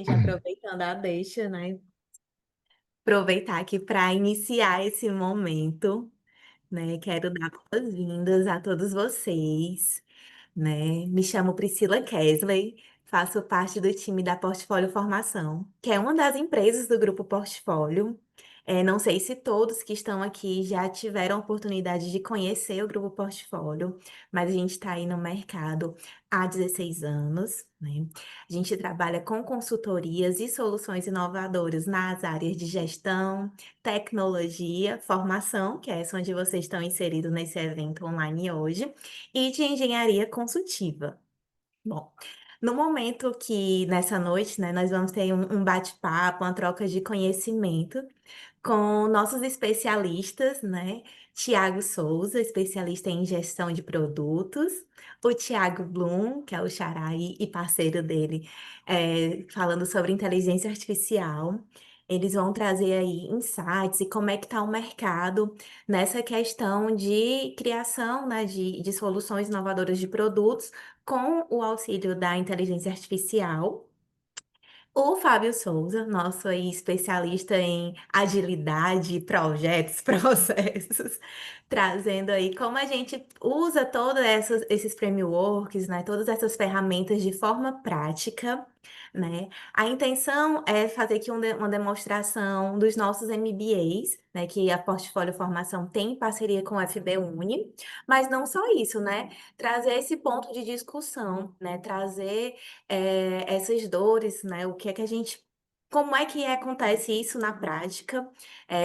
Já aproveitando a deixa, né? Aproveitar aqui para iniciar esse momento, né? Quero dar boas-vindas a todos vocês, né? Me chamo Priscila Kesley, faço parte do time da Portfólio Formação, que é uma das empresas do Grupo Portfólio. Não sei se todos que estão aqui já tiveram a oportunidade de conhecer o Grupo Portfólio, mas a gente está aí no mercado há 16 anos, né? A gente trabalha com consultorias e soluções inovadoras nas áreas de gestão, tecnologia, formação, que é essa onde vocês estão inseridos nesse evento online hoje, e de engenharia consultiva. Bom, no momento que nessa noite, né, nós vamos ter um bate-papo, uma troca de conhecimento com nossos especialistas, né? Tiago Souza, especialista em gestão de produtos, o Tiago Blum, que é o xará e parceiro dele, falando sobre inteligência artificial. Eles vão trazer aí insights e como é que está o mercado nessa questão de criação, né, de soluções inovadoras de produtos com o auxílio da inteligência artificial. O Fábio Souza, nosso aí especialista em agilidade, projetos, processos, trazendo aí como a gente usa todos esses frameworks, né, todas essas ferramentas de forma prática, né? A intenção é fazer aqui uma demonstração dos nossos MBAs, né, que a Portfólio Formação tem em parceria com o FB Uni, mas não só isso, né? Trazer esse ponto de discussão, né? Trazer essas dores, né? O que é que a gente. Como é que acontece isso na prática?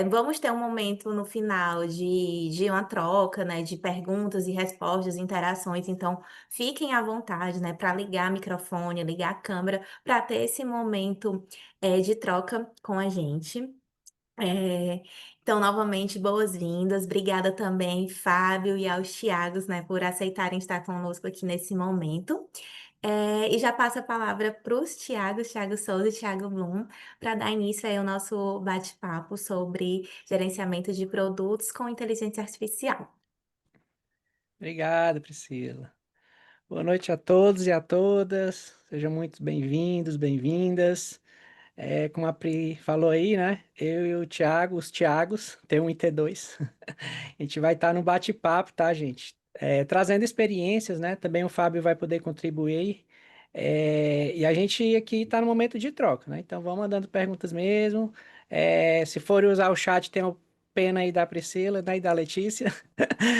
Vamos ter um momento no final de uma troca, né? De perguntas e respostas, interações. Então, fiquem à vontade, né? Para ligar o microfone, ligar a câmera, para ter esse momento, de troca com a gente. É, então, novamente, boas-vindas. Obrigada também, Fábio e aos Thiagos, né, por aceitarem estar conosco aqui nesse momento. E já passo a palavra para os Thiagos, Thiago Souza e Thiago Blum, para dar início aí ao nosso bate-papo sobre gerenciamento de produtos com inteligência artificial. Obrigado, Priscila. Boa noite a todos e a todas. Sejam muito bem-vindos, bem-vindas. Como a Pri falou aí, né? Eu e o Thiago, os Thiagos, T1 e T2. A gente vai estar no bate-papo, tá, gente? Trazendo experiências, né? Também o Fábio vai poder contribuir. E a gente aqui está no momento de troca, né? Então vamos mandando perguntas mesmo. Se for usar o chat, tem o pena aí da Priscila, né? E da Letícia.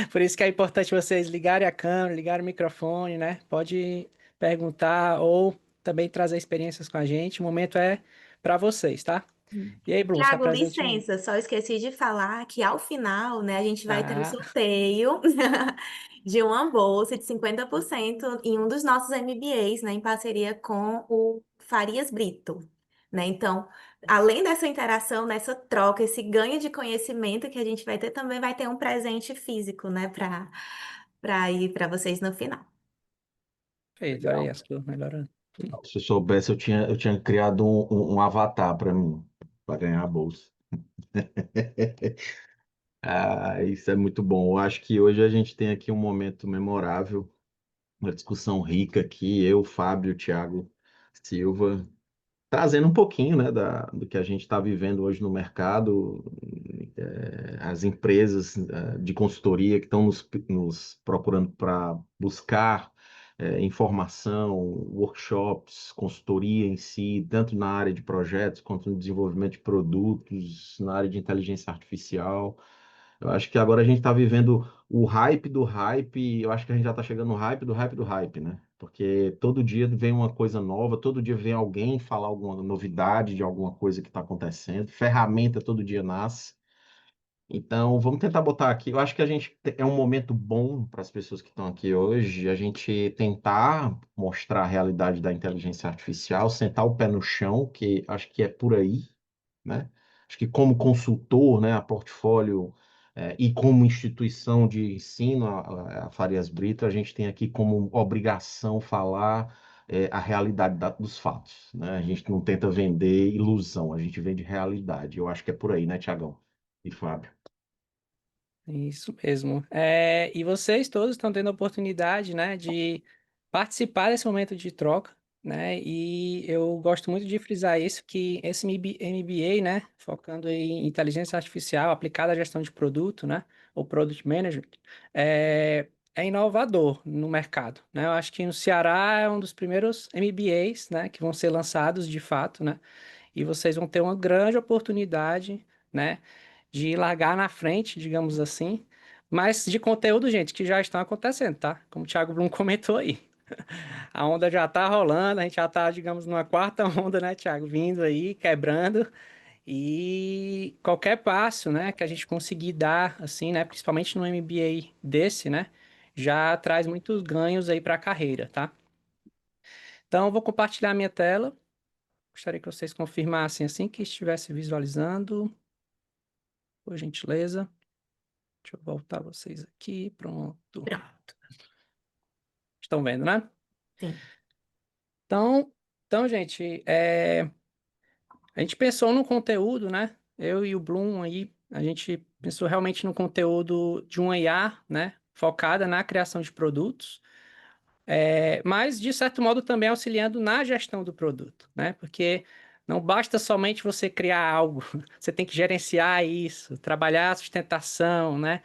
Por isso que é importante vocês ligarem a câmera, ligarem o microfone, né? Pode perguntar ou também trazer experiências com a gente. O momento é para vocês, tá? E aí, Bruno, se Tiago, apresente aí. licença, só esqueci de falar que ao final, né, a gente vai ter o Ah, sorteio de uma bolsa de 50% em um dos nossos MBAs, né, em parceria com o Farias Brito, né? Então, além dessa interação, nessa troca, esse ganho de conhecimento que a gente vai ter, também vai ter um presente físico, né, para ir para vocês no final. fez, olha aí, Legal. as coisas melhorando. Se eu soubesse, eu tinha criado um avatar para mim, para ganhar a bolsa. Ah, isso é muito bom. Eu acho que hoje a gente tem aqui um momento memorável, uma discussão rica aqui, eu, Fábio, Thiago Silva, trazendo um pouquinho, né, do que a gente está vivendo hoje no mercado, as empresas, de consultoria que estão nos procurando para buscar, informação, workshops, consultoria em si, tanto na área de projetos quanto no desenvolvimento de produtos, na área de inteligência artificial. Eu acho que agora a gente está vivendo o hype do hype, e eu acho que a gente já está chegando no hype do hype do hype, né? Porque todo dia vem uma coisa nova, todo dia vem alguém falar alguma novidade de alguma coisa que está acontecendo, ferramenta todo dia nasce. Então, vamos tentar botar aqui. Eu acho que é um momento bom para as pessoas que estão aqui hoje, a gente tentar mostrar a realidade da inteligência artificial, sentar o pé no chão, que acho que é por aí, né? Acho que como consultor, né, a Portfólio, e como instituição de ensino, a Farias Brito, a gente tem aqui como obrigação falar, a realidade dos fatos, né? A gente não tenta vender ilusão, a gente vende realidade. Eu acho que é por aí, né, Tiagão e Fábio? Isso mesmo. E vocês todos estão tendo a oportunidade, né, de participar desse momento de troca, né? E eu gosto muito de frisar isso, que esse MBA, né, focando em inteligência artificial aplicada à gestão de produto, né, ou Product Management, é inovador no mercado, né? Eu acho que no Ceará é um dos primeiros MBAs, né, que vão ser lançados de fato, né? E vocês vão ter uma grande oportunidade, né, de largar na frente, digamos assim, mas de conteúdo, gente, que já estão acontecendo, tá? Como o Thiago Brum comentou aí. A onda já tá rolando, a gente já tá, digamos, numa quarta onda, né, Thiago? Vindo aí, quebrando. E qualquer passo, né, que a gente conseguir dar, assim, né, principalmente no MBA desse, né, já traz muitos ganhos aí para a carreira, tá? Então, eu vou compartilhar minha tela. Gostaria que vocês confirmassem assim que estivesse visualizando, por gentileza. Deixa eu voltar vocês aqui. Pronto. Pronto. Estão vendo, né? Sim. Então, gente, a gente pensou no conteúdo, né? Eu e o Bloom aí, a gente pensou realmente no conteúdo de uma IA, né? Focada na criação de produtos, mas de certo modo também auxiliando na gestão do produto, né? Porque não basta somente você criar algo, você tem que gerenciar isso, trabalhar a sustentação, né?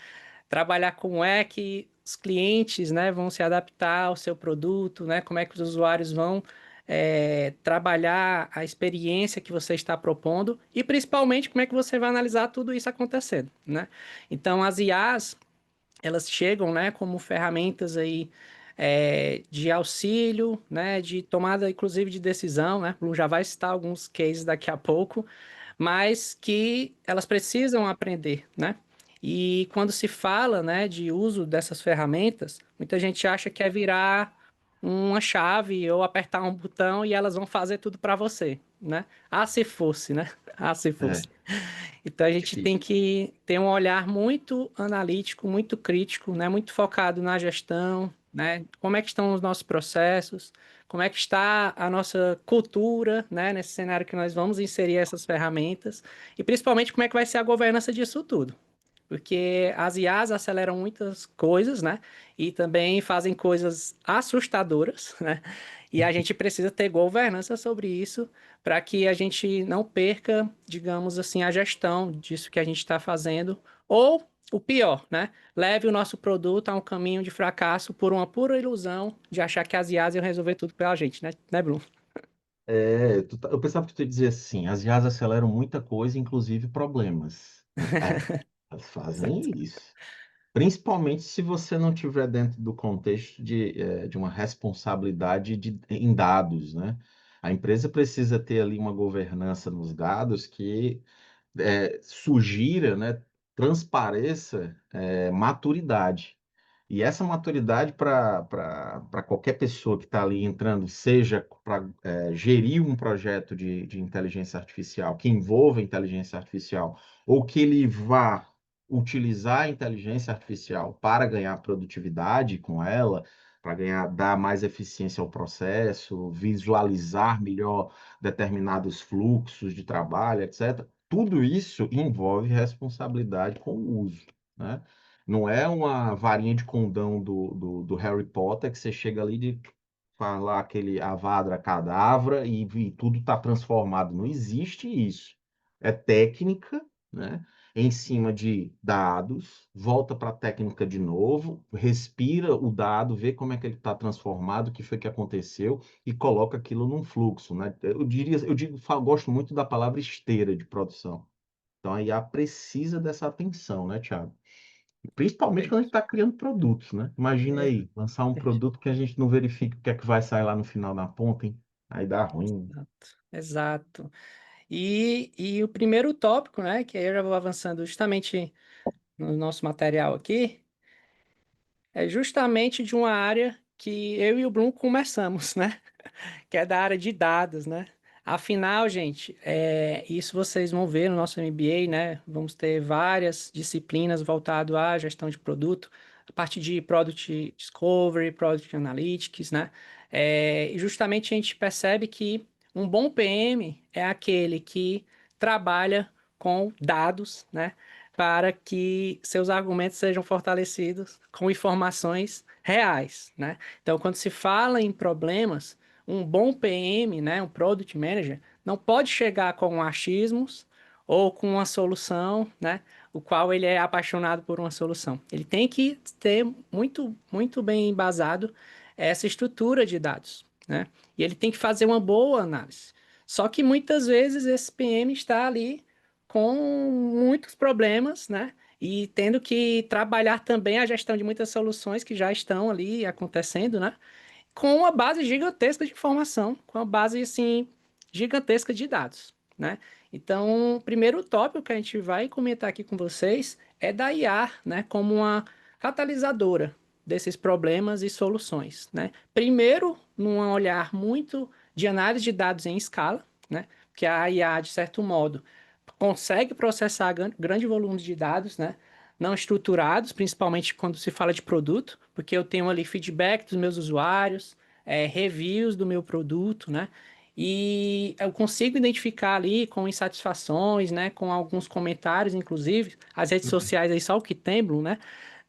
Trabalhar como é que os clientes, né, vão se adaptar ao seu produto, né? Como é que os usuários vão trabalhar a experiência que você está propondo e principalmente como é que você vai analisar tudo isso acontecendo, né? Então as IAs elas chegam, né, como ferramentas aí de auxílio, né, de tomada inclusive de decisão, né? O Bruno já vai citar alguns cases daqui a pouco, mas que elas precisam aprender, né? E quando se fala, né, de uso dessas ferramentas, muita gente acha que é virar uma chave ou apertar um botão e elas vão fazer tudo para você, né? Ah, se fosse, né? Ah, se fosse. É Então a gente tem difícil. que ter um olhar muito analítico, muito crítico, né? Muito focado na gestão, né? Como é que estão os nossos processos, como é que está a nossa cultura, né? Nesse cenário que nós vamos inserir essas ferramentas e principalmente como é que vai ser a governança disso tudo. Porque as IAs aceleram muitas coisas, né? E também fazem coisas assustadoras, né? E a gente precisa ter governança sobre isso para que a gente não perca, digamos assim, a gestão disso que a gente está fazendo. Ou, o pior, né? Leve o nosso produto a um caminho de fracasso por uma pura ilusão de achar que as IAs iam resolver tudo pela gente, né, Bruno? Eu pensava que tu ia dizer assim, as IAs aceleram muita coisa, inclusive problemas. Elas fazem Certo. isso. Principalmente se você não tiver dentro do contexto de uma responsabilidade em dados, né? A empresa precisa ter ali uma governança nos dados que sugira, né, transpareça, maturidade. E essa maturidade para qualquer pessoa que está ali entrando, seja para gerir um projeto de inteligência artificial, que envolva inteligência artificial, ou que ele vá utilizar a inteligência artificial para ganhar produtividade com ela, para ganhar, dar mais eficiência ao processo, visualizar melhor determinados fluxos de trabalho, etc. Tudo isso envolve responsabilidade com o uso, né? Não é uma varinha de condão do Harry Potter que você chega ali de falar aquele Avada Kedavra e tudo está transformado. Não existe isso. É técnica, né? Em cima de dados, volta para a técnica de novo, respira o dado, vê como é que ele está transformado, o que foi que aconteceu e coloca aquilo num fluxo, né? Gosto muito da palavra esteira de produção. Então a IA precisa dessa atenção, né, Thiago? Principalmente quando a gente está criando produtos, né? Imagina É, aí, lançar um produto que a gente não verifica o que é que vai sair lá no final da ponta, hein? Aí dá ruim. exato. Exato. E o primeiro tópico, né, que aí eu já vou avançando justamente no nosso material aqui, é justamente de uma área que eu e o Bruno começamos, né? Que é da área de dados, né? Afinal, gente, isso vocês vão ver no nosso MBA, né? Vamos ter várias disciplinas voltadas à gestão de produto, a parte de Product Discovery, Product Analytics, né? E justamente a gente percebe que um bom PM é aquele que trabalha com dados, né? Para que seus argumentos sejam fortalecidos com informações reais, né? Então, quando se fala em problemas, um bom PM, né, um Product Manager, não pode chegar com achismos ou com uma solução, né, o qual ele é apaixonado por uma solução. Ele tem que ter muito bem embasado essa estrutura de dados, né? E ele tem que fazer uma boa análise. Só que muitas vezes esse PM está ali com muitos problemas, né? E tendo que trabalhar também a gestão de muitas soluções que já estão ali acontecendo, né? Com uma base gigantesca de informação, com uma base assim gigantesca de dados, né? Então, o primeiro tópico que a gente vai comentar aqui com vocês é da IA, né, como uma catalisadora desses problemas e soluções, né? Primeiro, num olhar muito de análise de dados em escala, né? Que a IA, de certo modo, consegue processar grande volume de dados, né? Não estruturados, principalmente quando se fala de produto, porque eu tenho ali feedback dos meus usuários, reviews do meu produto, né? E eu consigo identificar ali com insatisfações, né? Com alguns comentários, inclusive, as redes Uhum. sociais aí só o que temblam, né?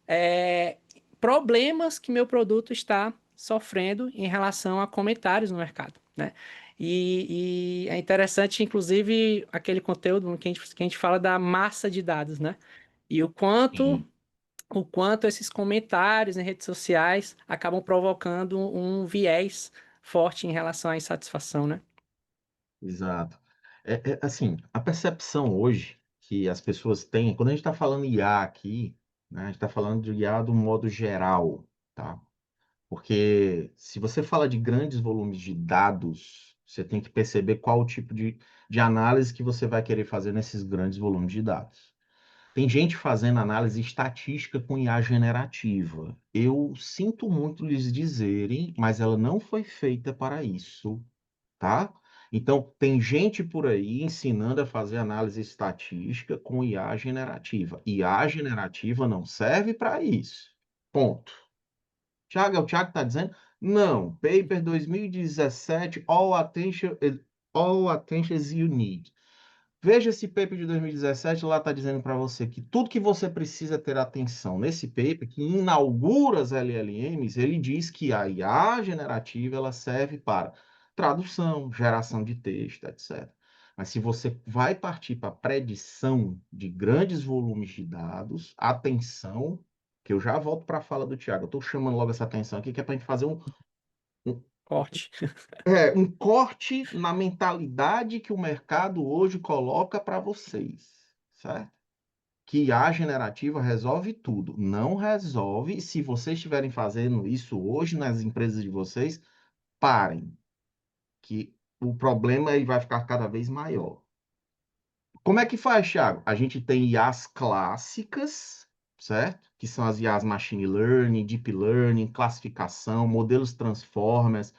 É, problemas que meu produto está sofrendo em relação a comentários no mercado, né? E é interessante, inclusive, aquele conteúdo que a gente fala da massa de dados, né? E Sim, o quanto esses comentários em redes sociais acabam provocando um viés forte em relação à insatisfação, né? exato. Assim, a percepção hoje que as pessoas têm, quando a gente está falando IA aqui, né, a gente está falando de IA do modo geral, tá? Porque se você fala de grandes volumes de dados, você tem que perceber qual o tipo de análise que você vai querer fazer nesses grandes volumes de dados. Tem gente fazendo análise estatística com IA generativa. Eu sinto muito lhes dizerem, mas ela não foi feita para isso, tá? Então, tem gente por aí ensinando a fazer análise estatística com IA generativa. IA generativa não serve para isso. Ponto. Tiago, o Tiago está dizendo? Não. Paper 2017, all attention you need. Veja esse paper de 2017, lá está dizendo para você que tudo que você precisa ter atenção nesse paper, que inaugura as LLMs, ele diz que a IA generativa ela serve para tradução, geração de texto, etc. Mas se você vai partir para predição de grandes volumes de dados, atenção, que eu já volto para a fala do Tiago, eu estou chamando logo essa atenção aqui, que é para a gente fazer um, Corte. um corte na mentalidade que o mercado hoje coloca para vocês, certo? Que IA generativa resolve tudo. Não resolve. Se vocês estiverem fazendo isso hoje nas empresas de vocês, parem, que o problema ele vai ficar cada vez maior. Como é que faz, Thiago? A gente tem IAs clássicas, certo? Que são as IAs Machine Learning, Deep Learning, classificação, modelos Transformers,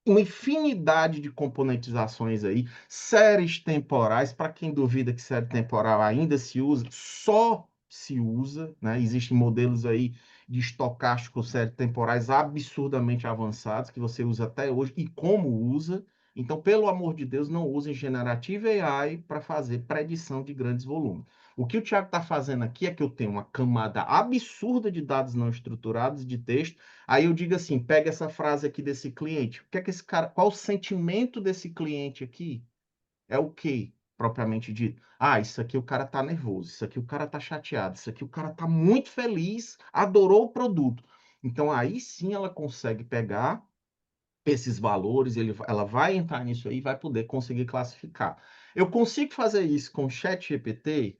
uma infinidade de componentizações aí, séries temporais, para quem duvida que série temporal ainda se usa, só se usa, né? Existem modelos aí de estocásticos séries temporais absurdamente avançados que você usa até hoje e como usa. Então, pelo amor de Deus, não usem Generative AI para fazer predição de grandes volumes. O que o Thiago está fazendo aqui é que eu tenho uma camada absurda de dados não estruturados de texto. Aí eu digo assim, pega essa frase aqui desse cliente. O que é que esse cara, qual o sentimento desse cliente aqui? É o quê, propriamente dito? Ah, isso aqui o cara tá nervoso, isso aqui o cara tá chateado, isso aqui o cara tá muito feliz, adorou o produto. Então aí sim ela consegue pegar esses valores, ela vai entrar nisso aí e vai poder conseguir classificar. Eu consigo fazer isso com o ChatGPT?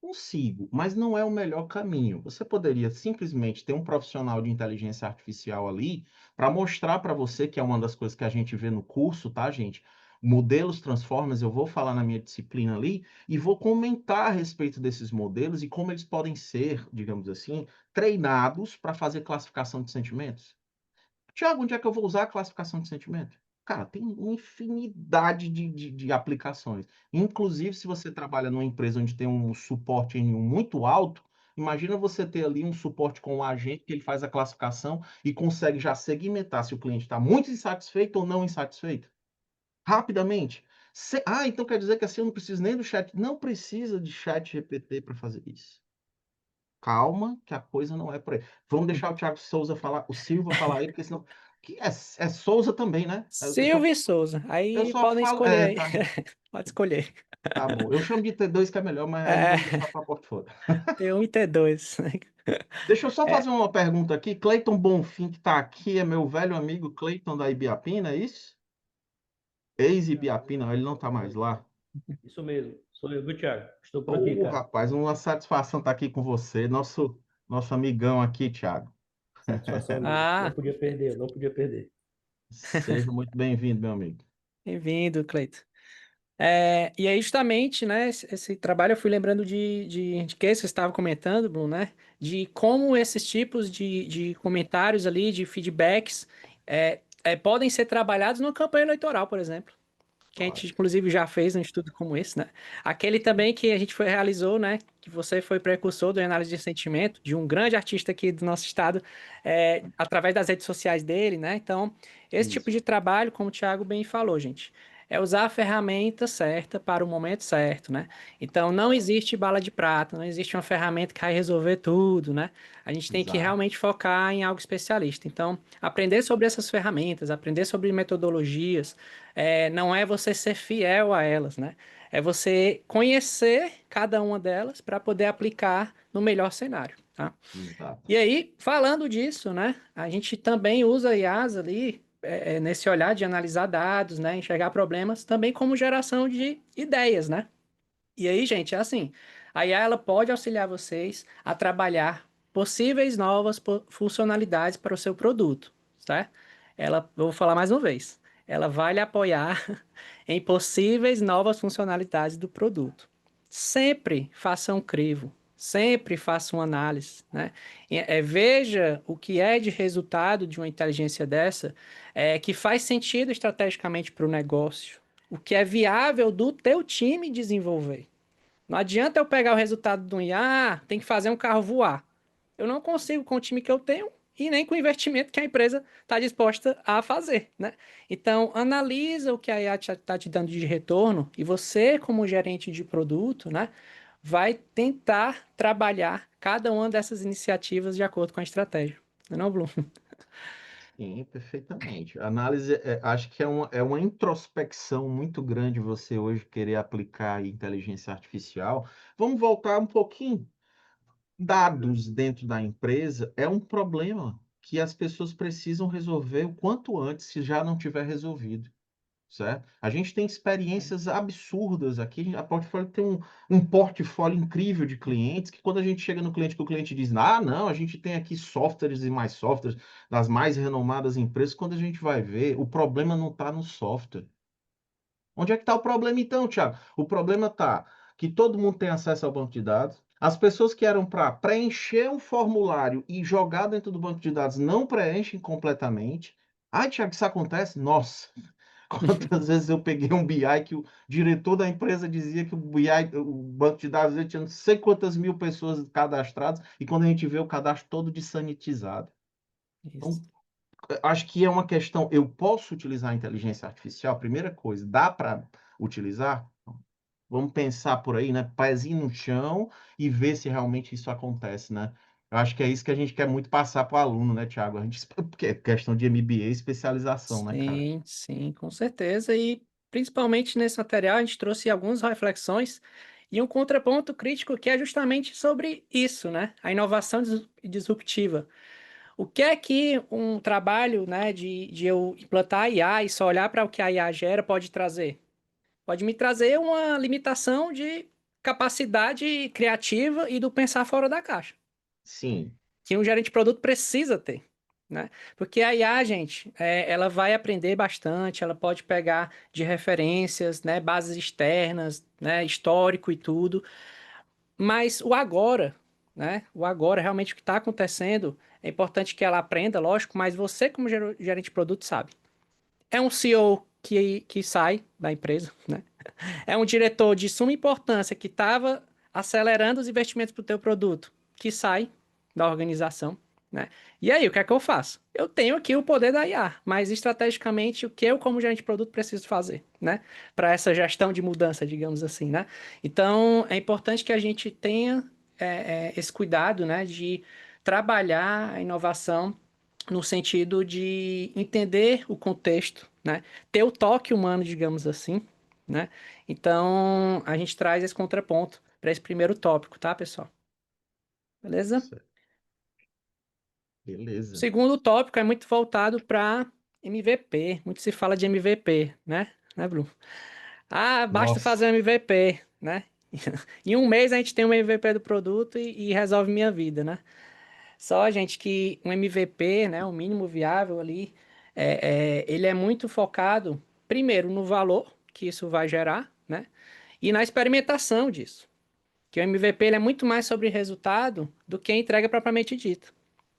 Consigo, mas não é o melhor caminho. Você poderia simplesmente ter um profissional de inteligência artificial ali para mostrar para você, que é uma das coisas que a gente vê no curso, tá, gente? Modelos Transformers, eu vou falar na minha disciplina ali e vou comentar a respeito desses modelos e como eles podem ser, digamos assim, treinados para fazer classificação de sentimentos. Tiago, onde é que eu vou usar a classificação de sentimento? Cara, tem infinidade de aplicações. Inclusive, se você trabalha numa empresa onde tem um suporte N1 muito alto, imagina você ter ali um suporte com um agente que ele faz a classificação e consegue já segmentar se o cliente está muito insatisfeito ou não insatisfeito. Rapidamente. Então quer dizer que assim eu não preciso nem do chat. Não precisa de chat GPT para fazer isso. Calma, que a coisa não é por aí. Vamos deixar o Thiago Souza falar, o Silva falar aí, porque senão Que é Souza também, né? Silvio e Souza. Eu Aí só podem falo. escolher É, aí. tá, Pode escolher. tá bom. Eu chamo de T2 que é melhor, mas aí É, vou deixar para portfólio. T1 e T2. Deixa eu só É, fazer uma pergunta aqui. Cleiton Bonfim, que está aqui, é meu velho amigo Cleiton da Ibiapina, é isso? Ex-Ibiapina, ele não está mais lá. Isso mesmo, sou eu, viu, Thiago? Estou por aqui, Ô, cara. rapaz, uma satisfação estar aqui com você, nosso amigão aqui, Thiago. Satisfação minha. Não ah, podia perder, não podia perder. Seja muito bem-vindo, meu amigo. bem-vindo, Cleiton. E aí, justamente, né, esse trabalho eu fui lembrando de que você estava comentando, Bruno, né? De como esses tipos de comentários ali, de feedbacks, podem ser trabalhados numa campanha eleitoral, por exemplo. Que a Claro. gente, inclusive, já fez um estudo como esse, né? Aquele também que a gente realizou, né? Que você foi precursor do análise de sentimento, de um grande artista aqui do nosso estado, através das redes sociais dele, né? Então, esse tipo Isso, de trabalho, como o Thiago bem falou, gente, é usar a ferramenta certa para o momento certo, né? Então, não existe bala de prata, não existe uma ferramenta que vai resolver tudo, né? A gente tem que exato, realmente focar em algo especialista. Então, aprender sobre essas ferramentas, aprender sobre metodologias, não é você ser fiel a elas, né? É você conhecer cada uma delas para poder aplicar no melhor cenário, tá? exato. E aí, falando disso, né? A gente também usa a IaaS ali, nesse olhar de analisar dados, né? Enxergar problemas, também como geração de ideias, né? E aí, gente, é assim, a IA ela pode auxiliar vocês a trabalhar possíveis novas funcionalidades para o seu produto, certo? Vou falar mais uma vez, ela vai lhe apoiar em possíveis novas funcionalidades do produto. Sempre faça um crivo, sempre faça uma análise, né? Veja o que é de resultado de uma inteligência dessa, que faz sentido estrategicamente para o negócio, o que é viável do teu time desenvolver. Não adianta eu pegar o resultado do IA, tem que fazer um carro voar. Eu não consigo com o time que eu tenho e nem com o investimento que a empresa está disposta a fazer, né? Então, analisa o que a IA está te dando de retorno e você, como gerente de produto, né, vai tentar trabalhar cada uma dessas iniciativas de acordo com a estratégia. Não é não, Blum? Sim, perfeitamente. Análise, acho que é uma introspecção muito grande você hoje querer aplicar a inteligência artificial. Vamos voltar um pouquinho. Dados dentro da empresa é um problema que as pessoas precisam resolver o quanto antes, se já não tiver resolvido, certo? A gente tem experiências absurdas aqui. A Portfólio tem um portfólio incrível de clientes que quando a gente chega no cliente, que o cliente diz, ah, não, a gente tem aqui softwares e mais softwares das mais renomadas empresas, quando a gente vai ver, o problema não está no software. Onde é que está o problema então, Thiago? O problema está que todo mundo tem acesso ao banco de dados. As pessoas que eram para preencher um formulário e jogar dentro do banco de dados não preenchem completamente. Ai, Thiago, isso acontece? Nossa, quantas vezes eu peguei um BI que o diretor da empresa dizia que o BI, o banco de dados dele tinha não sei quantas mil pessoas cadastradas e quando a gente vê o cadastro todo desanitizado. Isso. Então, acho que é uma questão. Eu posso utilizar a inteligência artificial? Primeira coisa, dá para utilizar? Vamos pensar por aí, né? Pezinho no chão e ver se realmente isso acontece, né? Eu acho que é isso que a gente quer muito passar para o aluno, né, Tiago? A gente, porque é questão de MBA e especialização, né, cara? Sim, sim, com certeza. E principalmente nesse material a gente trouxe algumas reflexões e um contraponto crítico que é justamente sobre isso, né? A inovação disruptiva. O que é que um trabalho, né, de eu implantar a IA e só olhar para o que a IA gera pode trazer? Pode me trazer uma limitação de capacidade criativa e do pensar fora da caixa Sim, que um gerente de produto precisa ter, né? Porque a IA, gente, ela vai aprender bastante, ela pode pegar de referências, né, bases externas, né, histórico e tudo, mas o agora, né, o agora, realmente o que está acontecendo, é importante que ela aprenda, lógico, mas você como gerente de produto sabe. É um CEO que sai da empresa, né? É um diretor de suma importância que estava acelerando os investimentos para o teu produto, que sai da organização, né? E aí, o que é que eu faço? Eu tenho aqui o poder da IA, mas estrategicamente o que eu, como gerente de produto, preciso fazer, né? Para essa gestão de mudança, digamos assim, né? Então, é importante que a gente tenha esse cuidado, né? De trabalhar a inovação no sentido de entender o contexto, né? Ter o toque humano, digamos assim, né? Então, a gente traz esse contraponto para esse primeiro tópico, tá, pessoal? Beleza? Certo. O Beleza. segundo tópico é muito voltado para MVP. Muito se fala de MVP, né? Né, Bruno? Ah, basta fazer Nossa, um MVP, né? Em um mês a gente tem um MVP do produto e resolve minha vida, né? Só, gente, que um MVP, né, o mínimo viável ali, ele é muito focado, primeiro, no valor que isso vai gerar, né? E na experimentação disso. Que o MVP ele é muito mais sobre resultado do que a entrega propriamente dita.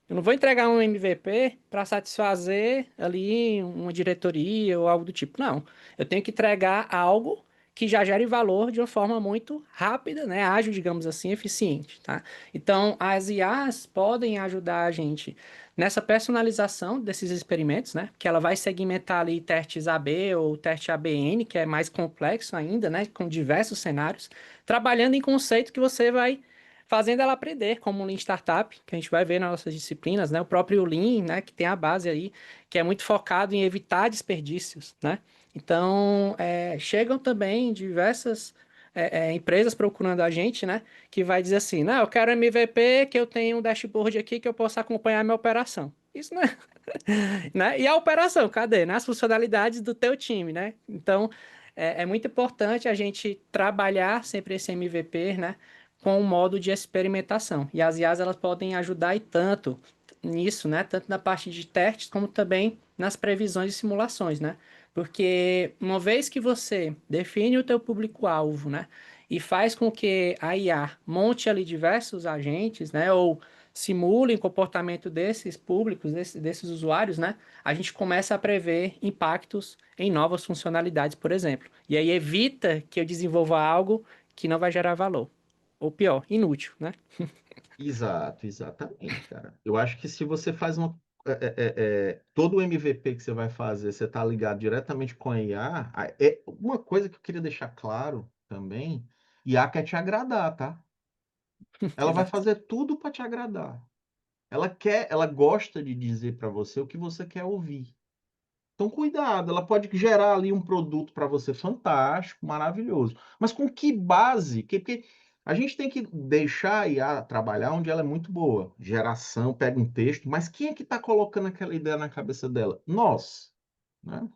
Eu não vou entregar um MVP para satisfazer ali uma diretoria ou algo do tipo. Não. Eu tenho que entregar algo que já gere valor de uma forma muito rápida, né? Ágil, digamos assim, eficiente, tá? Então, as IAs podem ajudar a gente nessa personalização desses experimentos, né? Que ela vai segmentar ali testes AB ou teste ABN, que é mais complexo ainda, né? Com diversos cenários, trabalhando em conceito que você vai fazendo ela aprender, como o Lean Startup, que a gente vai ver nas nossas disciplinas, né? O próprio Lean, né? Que tem a base aí, que é muito focado em evitar desperdícios, né? Então, chegam também diversas empresas procurando a gente, né? Que vai dizer assim, não, eu quero MVP, que eu tenho um dashboard aqui que eu possa acompanhar a minha operação. Isso não é, né? E a operação, cadê? Né? As funcionalidades do teu time, né? Então, é muito importante a gente trabalhar sempre esse MVP, né? Com um modo de experimentação. E as IAs, elas podem ajudar e tanto nisso, né? Tanto na parte de testes, como também nas previsões e simulações, né? Porque uma vez que você define o teu público-alvo, né? E faz com que a IA monte ali diversos agentes, né? Ou simulem o comportamento desses públicos, desses usuários, né? A gente começa a prever impactos em novas funcionalidades, por exemplo. E aí evita que eu desenvolva algo que não vai gerar valor. Ou pior, inútil, né? exato, exatamente, cara. Eu acho que se você faz todo o MVP que você vai fazer, você está ligado diretamente com a IA, é uma coisa que eu queria deixar claro também, IA quer te agradar, tá? Ela vai Exato. fazer tudo para te agradar. Ela gosta de dizer para você o que você quer ouvir. Então, cuidado, ela pode gerar ali um produto para você fantástico, maravilhoso. Mas com que base? Porque a gente tem que deixar a IA trabalhar onde ela é muito boa. Geração, pega um texto, mas quem é que está colocando aquela ideia na cabeça dela? Nós, né?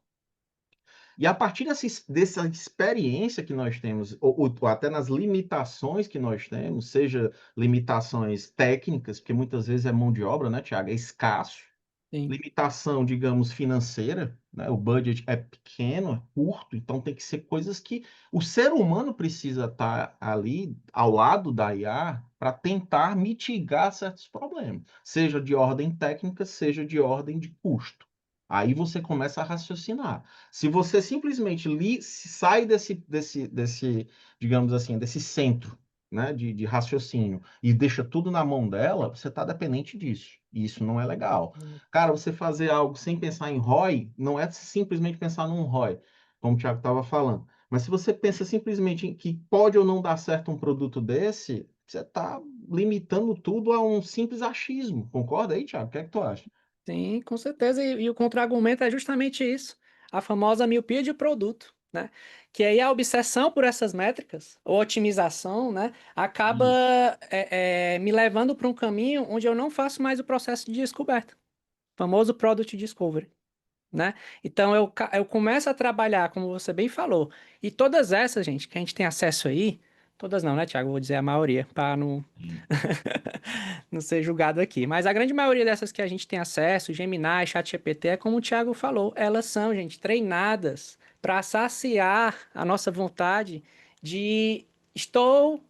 E a partir dessa experiência que nós temos, ou até nas limitações que nós temos, seja limitações técnicas, porque muitas vezes é mão de obra, né, Tiago? É escasso, Sim, limitação, digamos, financeira, né? O budget é pequeno, é curto, então tem que ser coisas que o ser humano precisa estar ali ao lado da IA para tentar mitigar certos problemas, seja de ordem técnica, seja de ordem de custo. Aí você começa a raciocinar. Se você simplesmente sai digamos assim, desse centro, né, de raciocínio e deixa tudo na mão dela, você está dependente disso. E isso não é legal. Cara, você fazer algo sem pensar em ROI, não é simplesmente pensar num ROI, como o Thiago estava falando. Mas se você pensa simplesmente em que pode ou não dar certo um produto desse, você está limitando tudo a um simples achismo. Concorda aí, Thiago? O que é que tu acha? sim, com certeza. E o contra-argumento é justamente isso. A famosa miopia de produto, né? Que aí a obsessão por essas métricas, ou otimização, né? Acaba Isso. me levando para um caminho onde eu não faço mais o processo de descoberta. Famoso Product Discovery. Né? Então eu começo a trabalhar, como você bem falou, e todas essas, gente, que a gente tem acesso aí, todas não, né, Thiago? Vou dizer a maioria, para não, não ser julgado aqui. Mas a grande maioria dessas que a gente tem acesso, Gemini, ChatGPT, é como o Thiago falou, elas são, gente, treinadas para saciar a nossa vontade de estou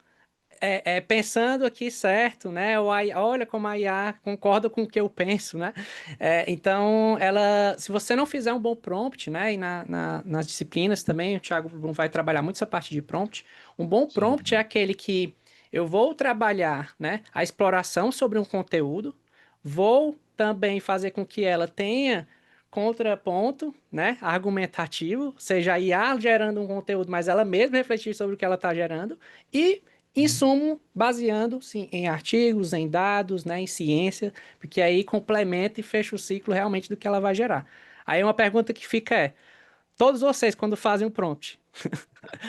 pensando aqui certo, né? Olha como a IA concorda com o que eu penso, né? Então, se você não fizer um bom prompt, né? E nas disciplinas também, o Thiago vai trabalhar muito essa parte de prompt. Um bom prompt é Sim. aquele que eu vou trabalhar, né? A exploração sobre um conteúdo, vou também fazer com que ela tenha contraponto, né, argumentativo, seja a IA gerando um conteúdo, mas ela mesma refletir sobre o que ela está gerando, e Em sumo, baseando-se em artigos, em dados, né, em ciência, porque aí complementa e fecha o ciclo realmente do que ela vai gerar. Aí uma pergunta que fica é, todos vocês, quando fazem um prompt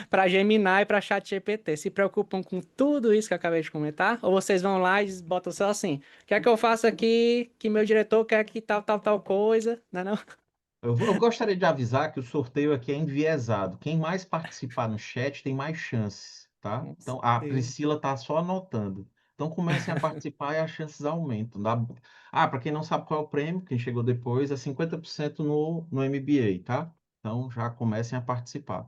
para Gemini e para ChatGPT, se preocupam com tudo isso que eu acabei de comentar? Ou vocês vão lá e botam só assim, o que é que eu faço aqui, que meu diretor quer que tal coisa, né não? Eu gostaria de avisar que o sorteio aqui é enviesado. Quem mais participar no chat tem mais chances, tá? Com Então, a certeza. Priscila tá só anotando. Então, comecem a participar e as chances aumentam. Para quem não sabe qual é o prêmio, quem chegou depois, é 50% no MBA, tá? Então, já comecem a participar.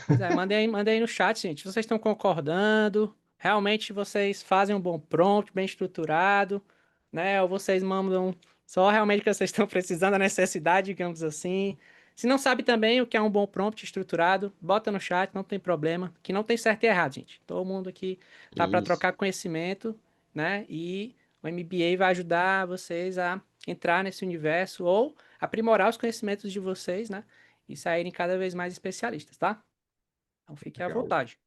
Pois é, mandem aí no chat, gente. Vocês estão concordando? Realmente vocês fazem um bom prompt, bem estruturado, né? Ou vocês mandam só realmente o que vocês estão precisando, a necessidade, digamos assim. Se não sabe também o que é um bom prompt estruturado, bota no chat, não tem problema. Que não tem certo e errado, gente. Todo mundo aqui tá para Isso. trocar conhecimento, né? E o MBA vai ajudar vocês a entrar nesse universo ou aprimorar os conhecimentos de vocês, né? E saírem cada vez mais especialistas, tá? Então fique à Legal. vontade.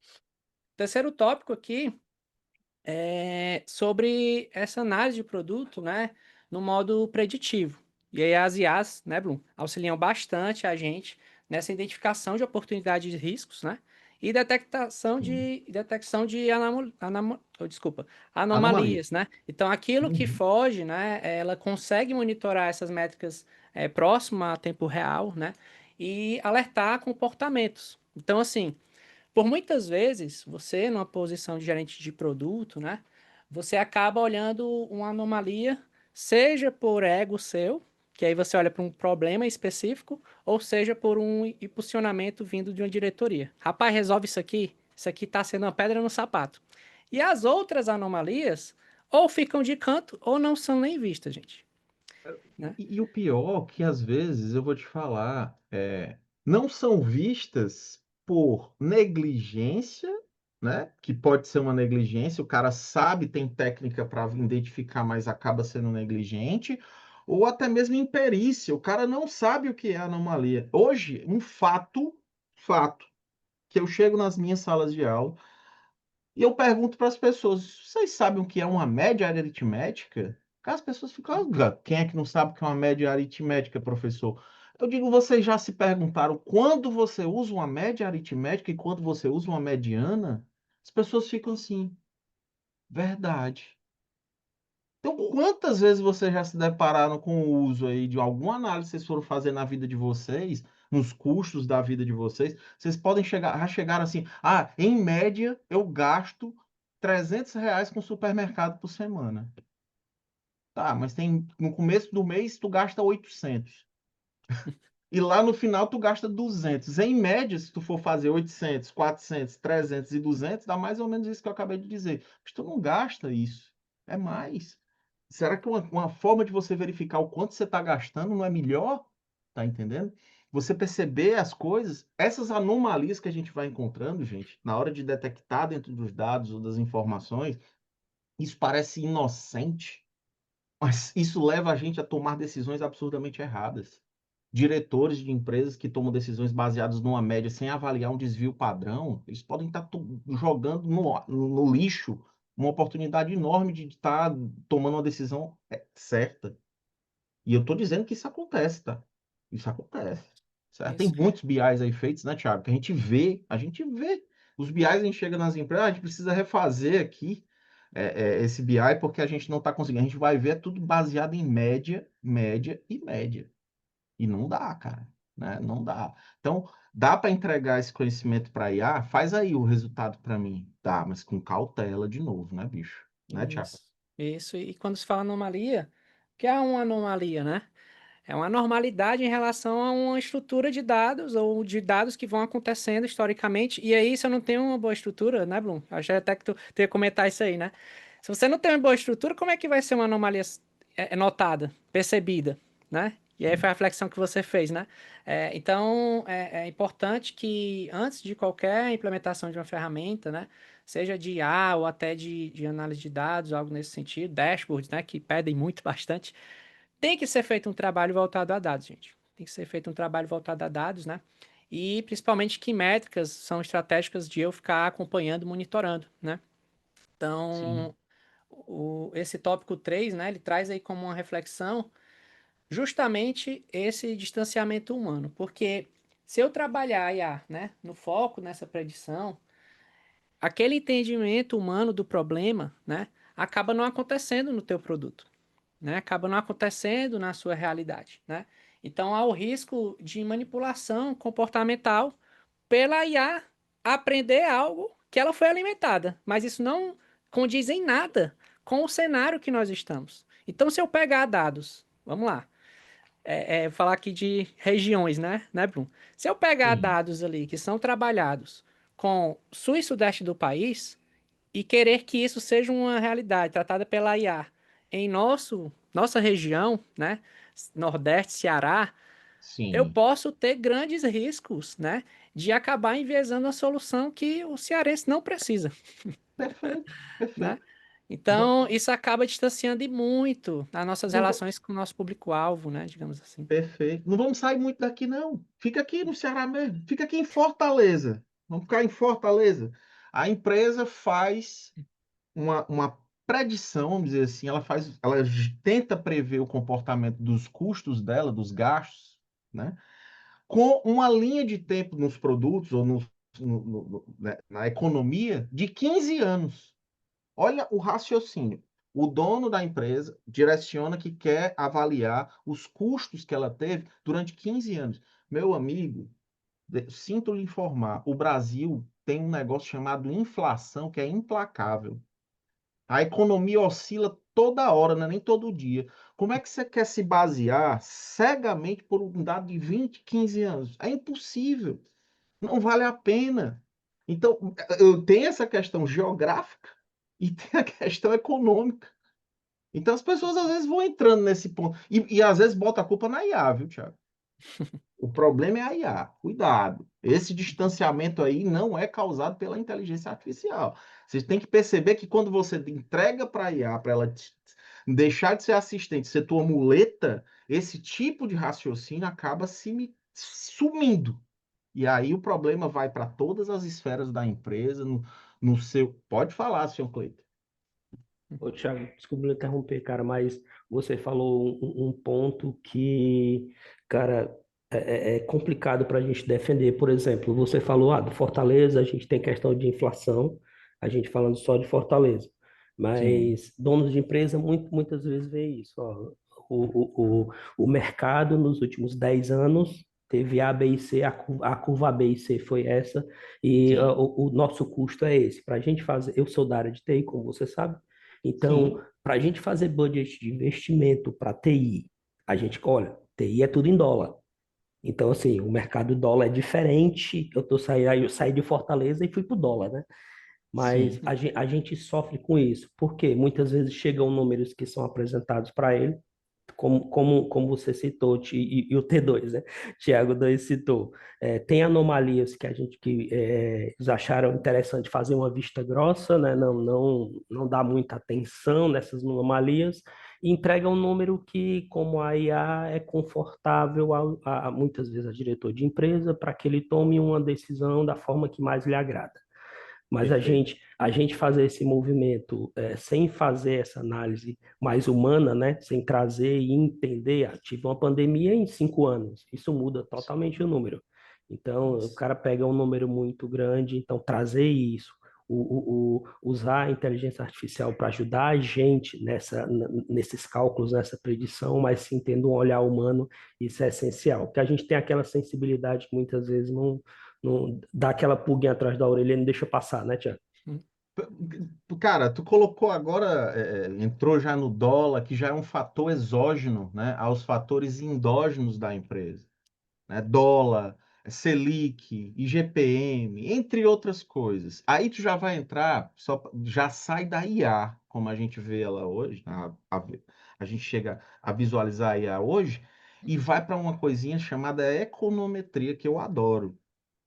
Terceiro tópico aqui é sobre essa análise de produto, né, no modo preditivo. E aí as IAs, né, Bruno, auxiliam bastante a gente nessa identificação de oportunidades de riscos, né, e Sim. detecção de Anomalia. anomalias, né? Então aquilo que Uhum. foge, né, ela consegue monitorar essas métricas próximo a tempo real, né, e alertar comportamentos. Então assim, por muitas vezes, você, numa posição de gerente de produto, né? Você acaba olhando uma anomalia, seja por ego seu, que aí você olha para um problema específico, ou seja por um impulsionamento vindo de uma diretoria. Rapaz, resolve isso aqui está sendo uma pedra no sapato. E as outras anomalias, ou ficam de canto, ou não são nem vistas, gente. Né? E o pior que às vezes eu vou te falar, não são vistas por negligência, né? Que pode ser uma negligência, o cara sabe, tem técnica para identificar, mas acaba sendo negligente, ou até mesmo imperícia, o cara não sabe o que é anomalia. Hoje, um fato, que eu chego nas minhas salas de aula e eu pergunto para as pessoas: vocês sabem o que é uma média aritmética? As pessoas ficam: "Ah, quem é que não sabe o que é uma média aritmética, professor?" Eu digo: vocês já se perguntaram quando você usa uma média aritmética e quando você usa uma mediana? As pessoas ficam assim: verdade. Então, quantas vezes vocês já se depararam com o uso aí de alguma análise que vocês foram fazer na vida de vocês, nos custos da vida de vocês? Vocês podem já chegar assim, em média eu gasto R$ 300 com supermercado por semana. Tá, mas no começo do mês tu gasta 800. E lá no final tu gasta 200. Em média, se tu for fazer 800, 400, 300 e 200, dá mais ou menos isso que eu acabei de dizer. Mas tu não gasta isso. É mais. Será que uma forma de você verificar o quanto você está gastando não é melhor? Tá entendendo? Você perceber as coisas, essas anomalias que a gente vai encontrando, gente, na hora de detectar dentro dos dados ou das informações, isso parece inocente, mas isso leva a gente a tomar decisões absurdamente erradas. Diretores de empresas que tomam decisões baseadas numa média sem avaliar um desvio padrão, eles podem estar jogando no lixo uma oportunidade enorme de estar tomando uma decisão certa. E eu estou dizendo que isso acontece, tá? Isso acontece. Certo? Tem Isso. muitos BIs aí feitos, né, Thiago? Que a gente vê. Os BIs a gente chega nas empresas, a gente precisa refazer aqui esse BI porque a gente não está conseguindo. A gente vai ver tudo baseado em média, média e média. E não dá, cara, né? Não dá. Então, dá para entregar esse conhecimento para IA? Faz aí o resultado para mim. Tá, mas com cautela de novo, né, bicho? Né, Thiago? Isso. Isso. E quando se fala anomalia, o que é uma anomalia, né? É uma anormalidade em relação a uma estrutura de dados ou de dados que vão acontecendo historicamente. E aí, se eu não tenho uma boa estrutura, né, Blum? Acho até que tu ia comentar isso aí, né? Se você não tem uma boa estrutura, como é que vai ser uma anomalia notada, percebida, né? E aí foi a reflexão que você fez, né? Então, é importante que antes de qualquer implementação de uma ferramenta, né? Seja de IA ou até de análise de dados, algo nesse sentido, dashboards, né? Que pedem muito bastante. Tem que ser feito um trabalho voltado a dados, gente. Tem que ser feito um trabalho voltado a dados, né? E principalmente que métricas são estratégicas de eu ficar acompanhando, monitorando, né? Então, esse tópico 3, né, ele traz aí como uma reflexão justamente esse distanciamento humano, porque se eu trabalhar a IA, né, no foco nessa predição, aquele entendimento humano do problema, né, acaba não acontecendo no teu produto, né, acaba não acontecendo na sua realidade, né. Então há o risco de manipulação comportamental pela IA aprender algo que ela foi alimentada, mas isso não condiz em nada com o cenário que nós estamos. Então, se eu pegar dados, vamos lá, falar aqui de regiões, né, Bruno? Se eu pegar Sim, dados ali que são trabalhados com sul e sudeste do país e querer que isso seja uma realidade tratada pela IA em nossa região, né, Nordeste, Ceará, eu sim. posso ter grandes riscos, né, de acabar enviesando a solução que o cearense não precisa, Perfeito, né? perfeito. Va- Então, isso acaba distanciando e muito as nossas Não, va- relações com o nosso público-alvo, né, digamos assim. perfeito. Não vamos sair muito daqui, não. Fica aqui no Ceará mesmo. Fica aqui em Fortaleza. Vamos ficar em Fortaleza. A empresa faz uma predição, vamos dizer assim, ela tenta prever o comportamento dos custos dela, dos gastos, né? Com uma linha de tempo nos produtos ou né, na economia de 15 anos. Olha o raciocínio. O dono da empresa direciona que quer avaliar os custos que ela teve durante 15 anos. Meu amigo, sinto lhe informar, o Brasil tem um negócio chamado inflação que é implacável. A economia oscila toda hora, não é nem todo dia. Como é que você quer se basear cegamente por um dado de 20, 15 anos? É impossível. Não vale a pena. Então, eu tenho essa questão geográfica e tem a questão econômica. Então, as pessoas às vezes vão entrando nesse ponto. E às vezes bota a culpa na IA, viu, Thiago? O problema é a IA. Cuidado. Esse distanciamento aí não é causado pela inteligência artificial. Você tem que perceber que quando você entrega para a IA, para ela deixar de ser assistente, ser tua muleta, esse tipo de raciocínio acaba sumindo. E aí o problema vai para todas as esferas da empresa, no seu. Pode falar, senhor Cleiton. Ô, Thiago, desculpa me interromper, cara, mas você falou um ponto que, cara, é complicado para a gente defender. Por exemplo, você falou, do Fortaleza, a gente tem questão de inflação, a gente falando só de Fortaleza, Sim, mas donos de empresa muitas vezes vê isso, ó. O mercado nos últimos 10 anos teve A, B e C, a curva A, B e C foi essa, e sim, o nosso custo é esse. Para a gente fazer, eu sou da área de TI, como você sabe, então, sim, para a gente fazer budget de investimento para TI, a gente, olha, TI é tudo em dólar. Então, assim, o mercado dólar é diferente. Eu saí de Fortaleza e fui para o dólar, né? Mas sim, a gente sofre com isso, porque muitas vezes chegam números que são apresentados para ele, como você citou, e o T2, né? Tiago 2 citou. Tem anomalias que a gente eles acharam interessante fazer uma vista grossa, né? Não dá muita atenção nessas anomalias, e entrega um número que, como a IA, é confortável muitas vezes a diretor de empresa para que ele tome uma decisão da forma que mais lhe agrada. Mas perfeito. a gente fazer esse movimento sem fazer essa análise mais humana, né? Sem trazer e entender, tive uma pandemia em 5 anos, isso muda totalmente o número. Então, o cara pega um número muito grande, então trazer isso, usar a inteligência artificial para ajudar a gente nesses cálculos, nessa predição, mas sim tendo um olhar humano, isso é essencial. Porque a gente tem aquela sensibilidade que muitas vezes não dá aquela pulguinha atrás da orelha e não deixa passar, né, Tiago? Cara, tu colocou agora, entrou já no dólar, que já é um fator exógeno, né, aos fatores endógenos da empresa, né? Dólar, Selic, IGPM, entre outras coisas. Aí tu já vai entrar, já sai da IA, como a gente vê ela hoje, a gente chega a visualizar a IA hoje, e vai para uma coisinha chamada econometria, que eu adoro,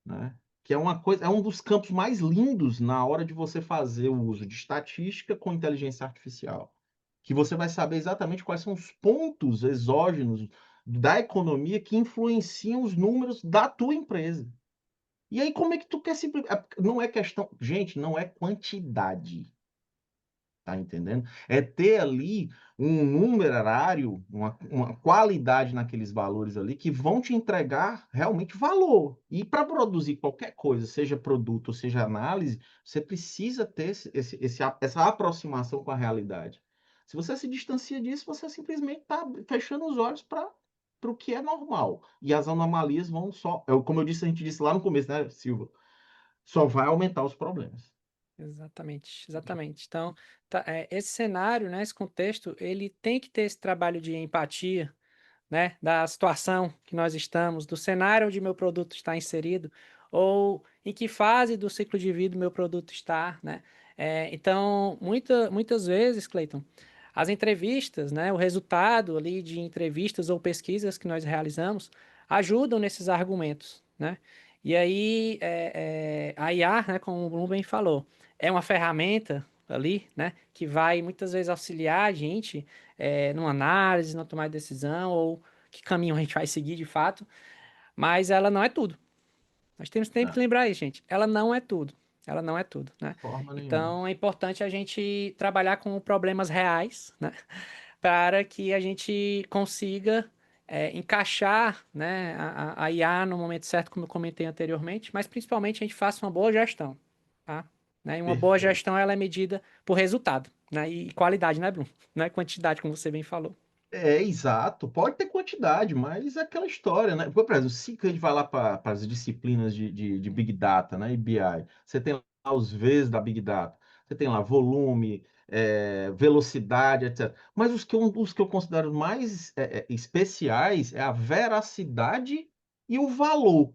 né? Que é uma coisa, é um dos campos mais lindos na hora de você fazer o uso de estatística com inteligência artificial, que você vai saber exatamente quais são os pontos exógenos da economia que influenciam os números da tua empresa. E aí, como é que tu quer simplificar? Não é questão. Gente, não é quantidade. tá entendendo? É ter ali um numerário, uma qualidade naqueles valores ali que vão te entregar realmente valor. E para produzir qualquer coisa, seja produto ou seja análise, você precisa ter essa aproximação com a realidade. Se você se distancia disso, você simplesmente está fechando os olhos para o que é normal. E as anomalias vão só, como eu disse, a gente disse lá no começo, né, Silva? Só vai aumentar os problemas. Exatamente, exatamente. Então, esse cenário, né, esse contexto, ele tem que ter esse trabalho de empatia, né, da situação que nós estamos, do cenário onde meu produto está inserido, ou em que fase do ciclo de vida o meu produto está, né? Então, muitas vezes, Cleiton, as entrevistas, né, o resultado ali de entrevistas ou pesquisas que nós realizamos ajudam nesses argumentos, né? E aí, a IA, né, como o Bloom bem falou, é uma ferramenta ali, né, que vai muitas vezes auxiliar a gente numa análise, na tomada de decisão, ou que caminho a gente vai seguir de fato, mas ela não é tudo. Nós temos sempre que Não, lembrar isso, gente. Ela não é tudo. Ela não é tudo, de né? forma nenhuma. Então é importante a gente trabalhar com problemas reais, né? Para que a gente consiga encaixar, né, a IA no momento certo, como eu comentei anteriormente, mas principalmente a gente faça uma boa gestão, tá? Né? E uma boa Perfeito. gestão ela é medida por resultado, né? E qualidade, né, Bruno? Não é quantidade, como você bem falou. Exato. Pode ter quantidade, mas é aquela história, né? Por exemplo, se a gente vai lá para as disciplinas de Big Data, né? E BI, você tem lá os Vs da Big Data, você tem lá volume, velocidade, etc. Mas os que eu considero mais especiais é a veracidade e o valor.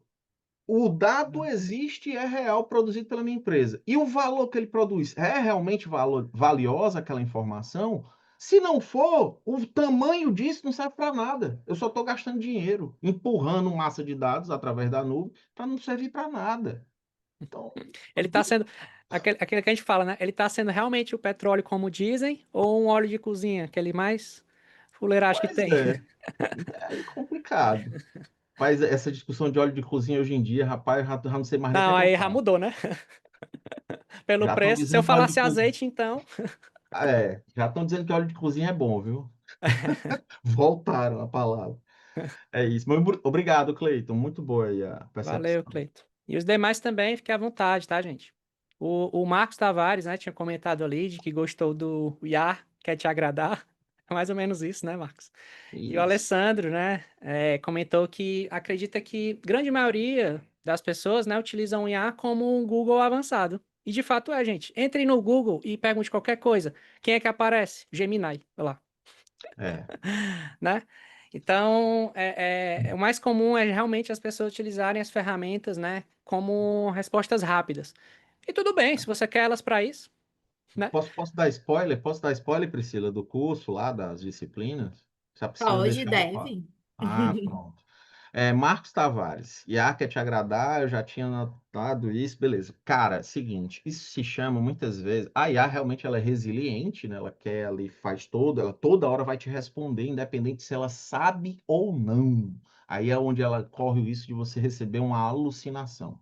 O dado existe e é real, produzido pela minha empresa. E o valor que ele produz é realmente valiosa aquela informação? Se não for, o tamanho disso não serve para nada. Eu só estou gastando dinheiro, empurrando massa de dados através da nuvem para não servir para nada. Então, Ele está sendo, aquele que a gente fala, né? Ele está sendo realmente o petróleo como dizem, ou um óleo de cozinha, aquele mais fuleiragem que pois tem. é complicado. Mas essa discussão de óleo de cozinha hoje em dia, rapaz, já não sei mais nem o que é Não, que eu aí já falo. mudou, né? Pelo Já estão preço. Se eu dizendo que óleo de falasse cozinha. azeite, então. Já estão dizendo que óleo de cozinha é bom, viu? Voltaram a palavra. É isso. Mas obrigado, Cleiton. Muito boa aí a Valeu, percepção. Cleito. E os demais também, fiquem à vontade, tá, gente? O Marcos Tavares, né, tinha comentado ali de que gostou do IA, quer te agradar. É mais ou menos isso, né, Marcos? E o Isso. Alessandro, né, comentou que acredita que grande maioria das pessoas, né, utilizam o IA como um Google avançado. E de fato é, gente. Entre no Google e pergunte qualquer coisa. Quem é que aparece? Gemini, olha lá, É. né? Então, o mais comum é realmente as pessoas utilizarem as ferramentas, né, como respostas rápidas. E tudo bem, se você quer elas para isso, né? Posso dar spoiler? Posso dar spoiler, Priscila, do curso lá, das disciplinas? Se a Priscila Pode, deixar, eu falo. deve. Pronto. Marcos Tavares. IA quer te agradar, eu já tinha notado isso, beleza. Cara, seguinte, isso se chama muitas vezes. A IA realmente ela é resiliente, né? Ela quer ali, faz todo, ela toda hora vai te responder, independente se ela sabe ou não. Aí é onde ela corre o risco de você receber uma alucinação.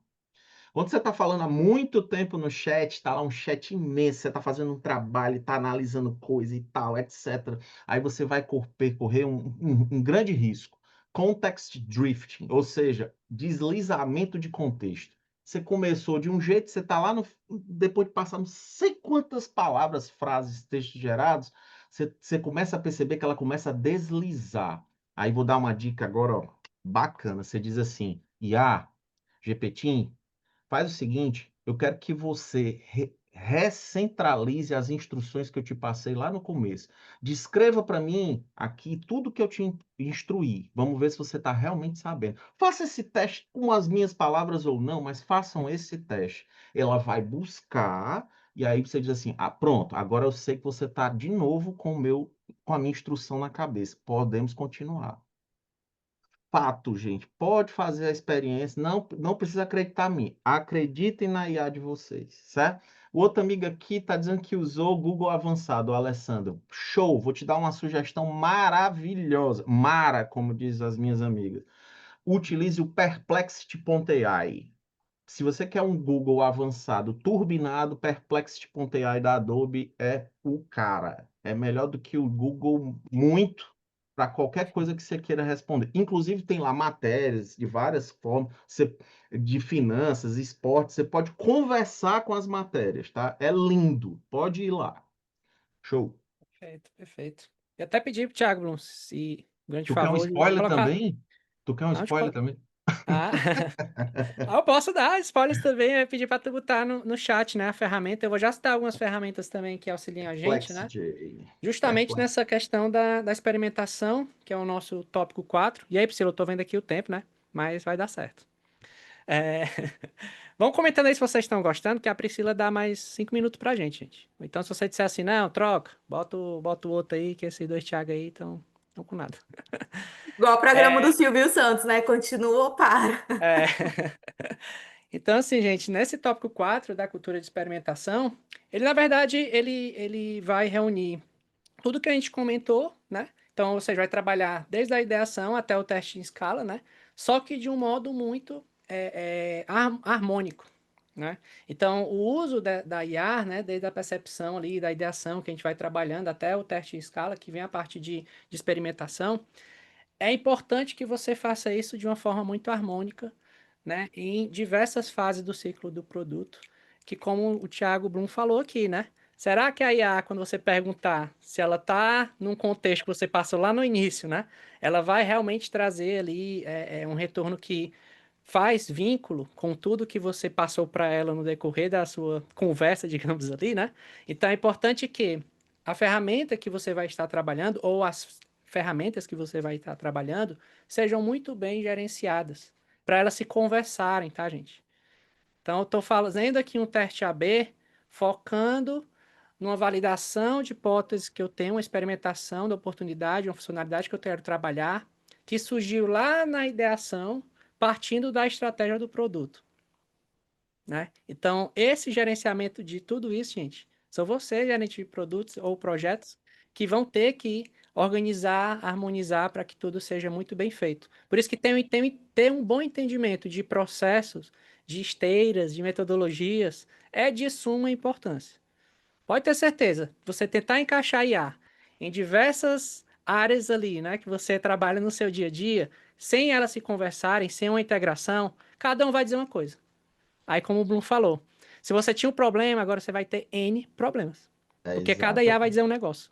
Quando você está falando há muito tempo no chat, está lá um chat imenso, você está fazendo um trabalho, está analisando coisa e tal, etc. Aí você vai percorrer um grande risco. Context drifting, ou seja, deslizamento de contexto. Você começou de um jeito, você está lá no. Depois de passar não sei quantas palavras, frases, textos gerados, você começa a perceber que ela começa a deslizar. Aí vou dar uma dica agora, ó, bacana. Você diz assim, IA, GPT, faz o seguinte, eu quero que você recentralize as instruções que eu te passei lá no começo. Descreva para mim aqui tudo que eu te instruí. Vamos ver se você está realmente sabendo. Faça esse teste com as minhas palavras ou não, mas façam esse teste. Ela vai buscar e aí você diz assim: pronto, agora eu sei que você está de novo com a minha instrução na cabeça. Podemos continuar. Fato, gente. Pode fazer a experiência. Não precisa acreditar em mim. Acreditem na IA de vocês, certo? O outro amigo aqui está dizendo que usou o Google Avançado, o Alessandro. Show! Vou te dar uma sugestão maravilhosa. Mara, como diz as minhas amigas. Utilize o Perplexity.ai. Se você quer um Google avançado, turbinado, Perplexity.ai da Adobe é o cara. É melhor do que o Google muito para qualquer coisa que você queira responder. Inclusive tem lá matérias de várias formas, de finanças, esportes, você pode conversar com as matérias, tá? É lindo. Pode ir lá. Show. Perfeito, perfeito. E até pedi pro Thiago, Blum, se, um grande Tu quer um favor, de spoiler colocar. também? Tu quer um Não, spoiler também? Ah, eu posso dar spoilers também, eu pedi para tu botar no chat, né, a ferramenta. Eu vou já citar algumas ferramentas também que auxiliam a gente, né? Perplexity. Justamente Perplex. nessa questão da experimentação, que é o nosso tópico 4. E aí, Priscila, eu tô vendo aqui o tempo, né? Mas vai dar certo. É, vão comentando aí se vocês estão gostando, que a Priscila dá mais 5 minutos pra gente, gente. Então, se você disser assim, não, troca, bota o outro aí, que esses dois Thiago aí estão com nada. Igual o programa do É, Silvio Santos, né? Continua ou para. é. Então, assim, gente, nesse tópico 4 da cultura de experimentação, ele, na verdade, ele vai reunir tudo que a gente comentou, né? Então, você vai trabalhar desde a ideação até o teste em escala, né? Só que de um modo muito harmônico, né? Então, o uso da IAR, né? Desde a percepção ali, da ideação que a gente vai trabalhando até o teste em escala, que vem a parte de experimentação, é importante que você faça isso de uma forma muito harmônica, né? Em diversas fases do ciclo do produto, que como o Thiago Blum falou aqui, né? Será que a IA, quando você perguntar se ela está num contexto que você passou lá no início, né? Ela vai realmente trazer ali um retorno que faz vínculo com tudo que você passou para ela no decorrer da sua conversa, digamos ali, né? Então é importante que a ferramenta que você vai estar trabalhando ou as ferramentas que você vai estar trabalhando sejam muito bem gerenciadas para elas se conversarem, tá, gente? Então eu estou fazendo aqui um teste AB focando numa validação de hipóteses que eu tenho, uma experimentação da oportunidade, uma funcionalidade que eu quero trabalhar, que surgiu lá na ideação, partindo da estratégia do produto, né? Então, esse gerenciamento de tudo isso, gente, são vocês, gerente de produtos ou projetos, que vão ter que organizar, harmonizar para que tudo seja muito bem feito. Por isso que ter um bom entendimento de processos, de esteiras, de metodologias, é de suma importância. Pode ter certeza, você tentar encaixar IA em diversas áreas ali, né, que você trabalha no seu dia a dia, sem elas se conversarem, sem uma integração, cada um vai dizer uma coisa. Aí, como o Bruno falou, se você tinha um problema, agora você vai ter N problemas. É Porque cada IA vai exatamente. dizer um negócio.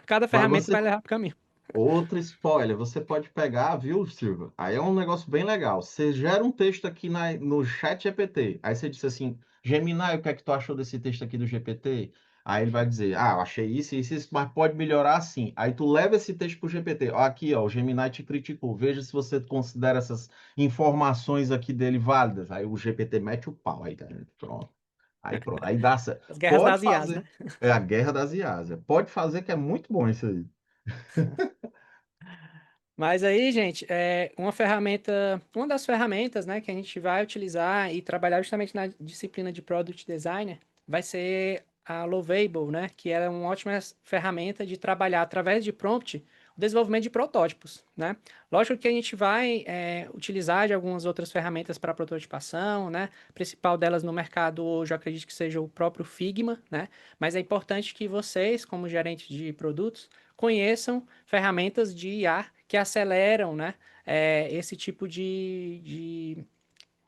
Cada Mas ferramenta você, vai levar para o caminho. outro spoiler, você pode pegar, viu, Silva? Aí é um negócio bem legal. Você gera um texto aqui no chat GPT. Aí você diz assim, Gemini, o que é que tu achou desse texto aqui do GPT? Aí ele vai dizer, ah, eu achei isso, mas pode melhorar assim. Aí tu leva esse texto pro GPT. Ó, aqui, ó, o Gemini te criticou. Veja se você considera essas informações aqui dele válidas. Aí o GPT mete o pau. Aí, tá, pronto. Aí pronto. Aí dá certo. As guerras Pode das IAs, né? fazer. É a guerra das IAs. Pode fazer que é muito bom isso aí. Mas aí, gente, uma das ferramentas, né, que a gente vai utilizar e trabalhar justamente na disciplina de Product Designer, vai ser a Lovable, né, que é uma ótima ferramenta de trabalhar através de prompt o desenvolvimento de protótipos, né? Lógico que a gente vai utilizar de algumas outras ferramentas para prototipação, né? A principal delas no mercado hoje, eu acredito que seja o próprio Figma, né? Mas é importante que vocês, como gerentes de produtos, conheçam ferramentas de IA que aceleram, né, esse tipo de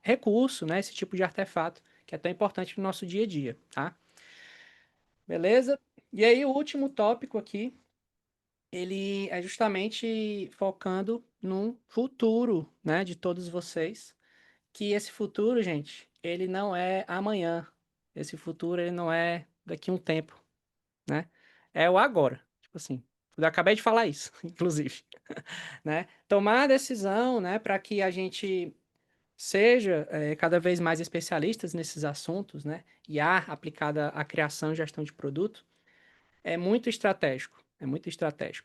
recurso, né, esse tipo de artefato que é tão importante no nosso dia a dia, tá? Beleza? E aí o último tópico aqui, ele é justamente focando no futuro, né, de todos vocês, que esse futuro, gente, ele não é amanhã, esse futuro ele não é daqui a um tempo, né? É o agora, tipo assim. Eu acabei de falar isso, inclusive, né? Tomar a decisão, né, para que a gente seja cada vez mais especialistas nesses assuntos, né? IA aplicada à criação e gestão de produto é muito estratégico,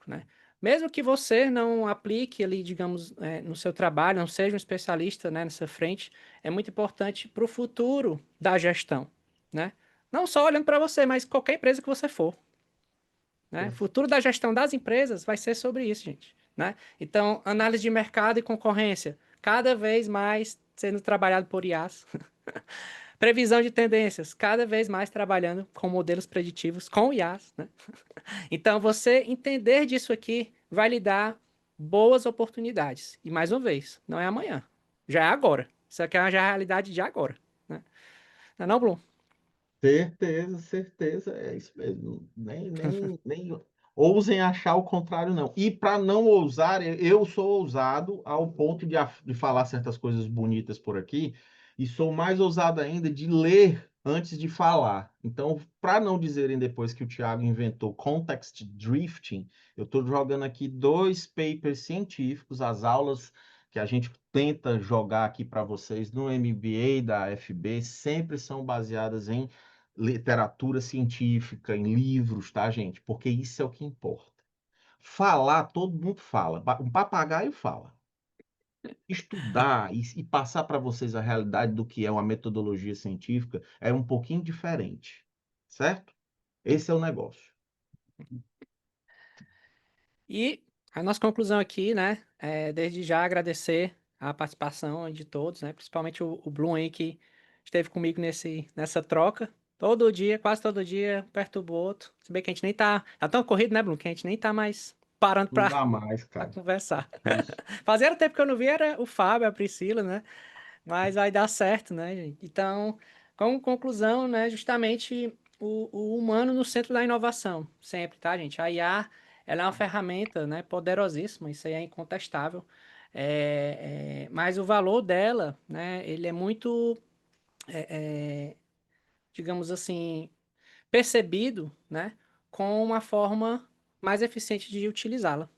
né? Mesmo que você não aplique ali, digamos, no seu trabalho, não seja um especialista, né, nessa frente, é muito importante para o futuro da gestão, né? Não só olhando para você, mas qualquer empresa que você for, né? O futuro da gestão das empresas vai ser sobre isso, gente, né? Então, análise de mercado e concorrência, cada vez mais sendo trabalhado por IAs, Previsão de tendências, cada vez mais trabalhando com modelos preditivos com IAs, né? Então, você entender disso aqui vai lhe dar boas oportunidades. E mais uma vez, não é amanhã, já é agora. Isso aqui é já a realidade de agora, né? Não é não, Blum? Certeza, certeza, é isso mesmo. Nem ousem achar o contrário, não. E para não ousar, eu sou ousado ao ponto de falar certas coisas bonitas por aqui, e sou mais ousado ainda de ler antes de falar. Então, para não dizerem depois que o Thiago inventou context drifting, eu estou jogando aqui dois papers científicos, as aulas que a gente tenta jogar aqui para vocês no MBA da FB sempre são baseadas em literatura científica, em livros, tá, gente? Porque isso é o que importa. Falar, todo mundo fala. Um papagaio fala. Estudar e passar para vocês a realidade do que é uma metodologia científica é um pouquinho diferente, certo? Esse é o negócio. E a nossa conclusão aqui, né, é desde já agradecer a participação de todos, né, principalmente o Blum aí que esteve comigo nessa troca. Todo dia, quase todo dia, perturba o outro. Se bem que a gente nem tá tão corrido, né, Blum, que a gente nem tá mais parando Não pra, dá mais, pra cara. conversar. Isso. Fazia tempo que eu não vi, era o Fábio, a Priscila, né? Mas vai dar certo, né, gente? Então, como conclusão, né, justamente o humano no centro da inovação, sempre, tá, gente? A IA, ela é uma ferramenta, né, poderosíssima, isso aí é incontestável. Mas o valor dela, né, ele é muito, digamos assim, percebido, né, com uma forma mais eficiente de utilizá-la,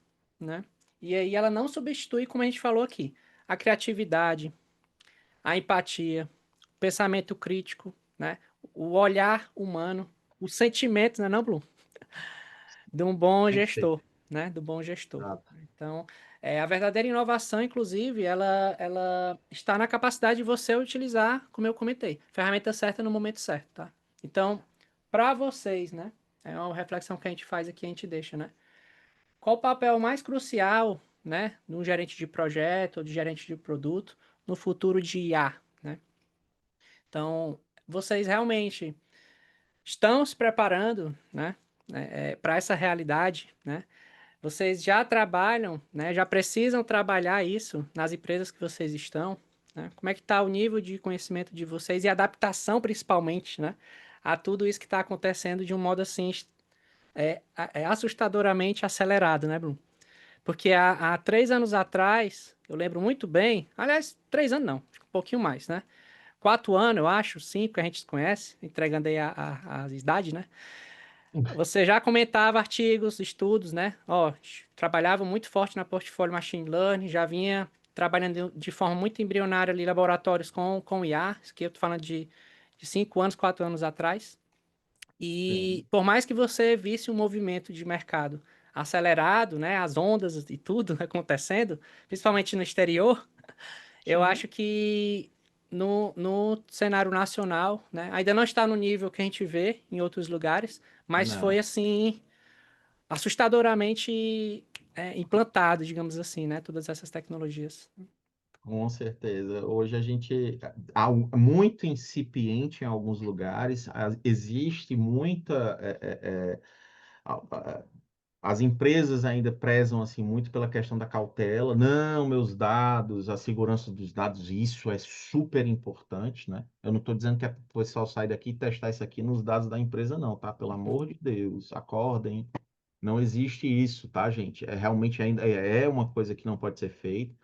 né? E aí ela não substitui, como a gente falou aqui, a criatividade, a empatia, o pensamento crítico, né? O olhar humano, o sentimento, né, não, Blum? De um bom Tem que ter. gestor, né? Do bom gestor. Exato. Então, a verdadeira inovação, inclusive, ela está na capacidade de você utilizar, como eu comentei, ferramenta certa no momento certo, tá? Então, para vocês, né? É uma reflexão que a gente faz aqui, a gente deixa, né? Qual o papel mais crucial, né, de um gerente de projeto ou de gerente de produto no futuro de IA, né? Então, vocês realmente estão se preparando, né, para essa realidade, né? Vocês já trabalham, né, já precisam trabalhar isso nas empresas que vocês estão, né? Como é que está o nível de conhecimento de vocês e adaptação, principalmente, né, a tudo isso que está acontecendo de um modo assim, assustadoramente acelerado, né, Bruno? Porque há 3 anos atrás, eu lembro muito bem, aliás, 3 anos não, um pouquinho mais, né? 4 anos, eu acho, 5, que a gente se conhece, entregando aí a idade, né? Você já comentava artigos, estudos, né? Ó, trabalhava muito forte na portfólio Machine Learning, já vinha trabalhando de forma muito embrionária ali, laboratórios com IA, isso aqui eu tô falando de 5 anos, 4 anos atrás. E Sim. por mais que você visse um movimento de mercado acelerado, né? As ondas e tudo acontecendo, principalmente no exterior, eu Sim. acho que no cenário nacional, né, ainda não está no nível que a gente vê em outros lugares, mas foi Não. assim, assustadoramente implantado, digamos assim, né, todas essas tecnologias. Com certeza. Hoje a gente muito incipiente em alguns lugares, existe muita a- a- as empresas ainda prezam assim muito pela questão da cautela. Não, meus dados, a segurança dos dados, isso é super importante, né? Eu não estou dizendo que é para o pessoal sair daqui e testar isso aqui nos dados da empresa, não, tá? Pelo amor de Deus, acordem. Não existe isso, tá, gente? É realmente ainda é uma coisa que não pode ser feita.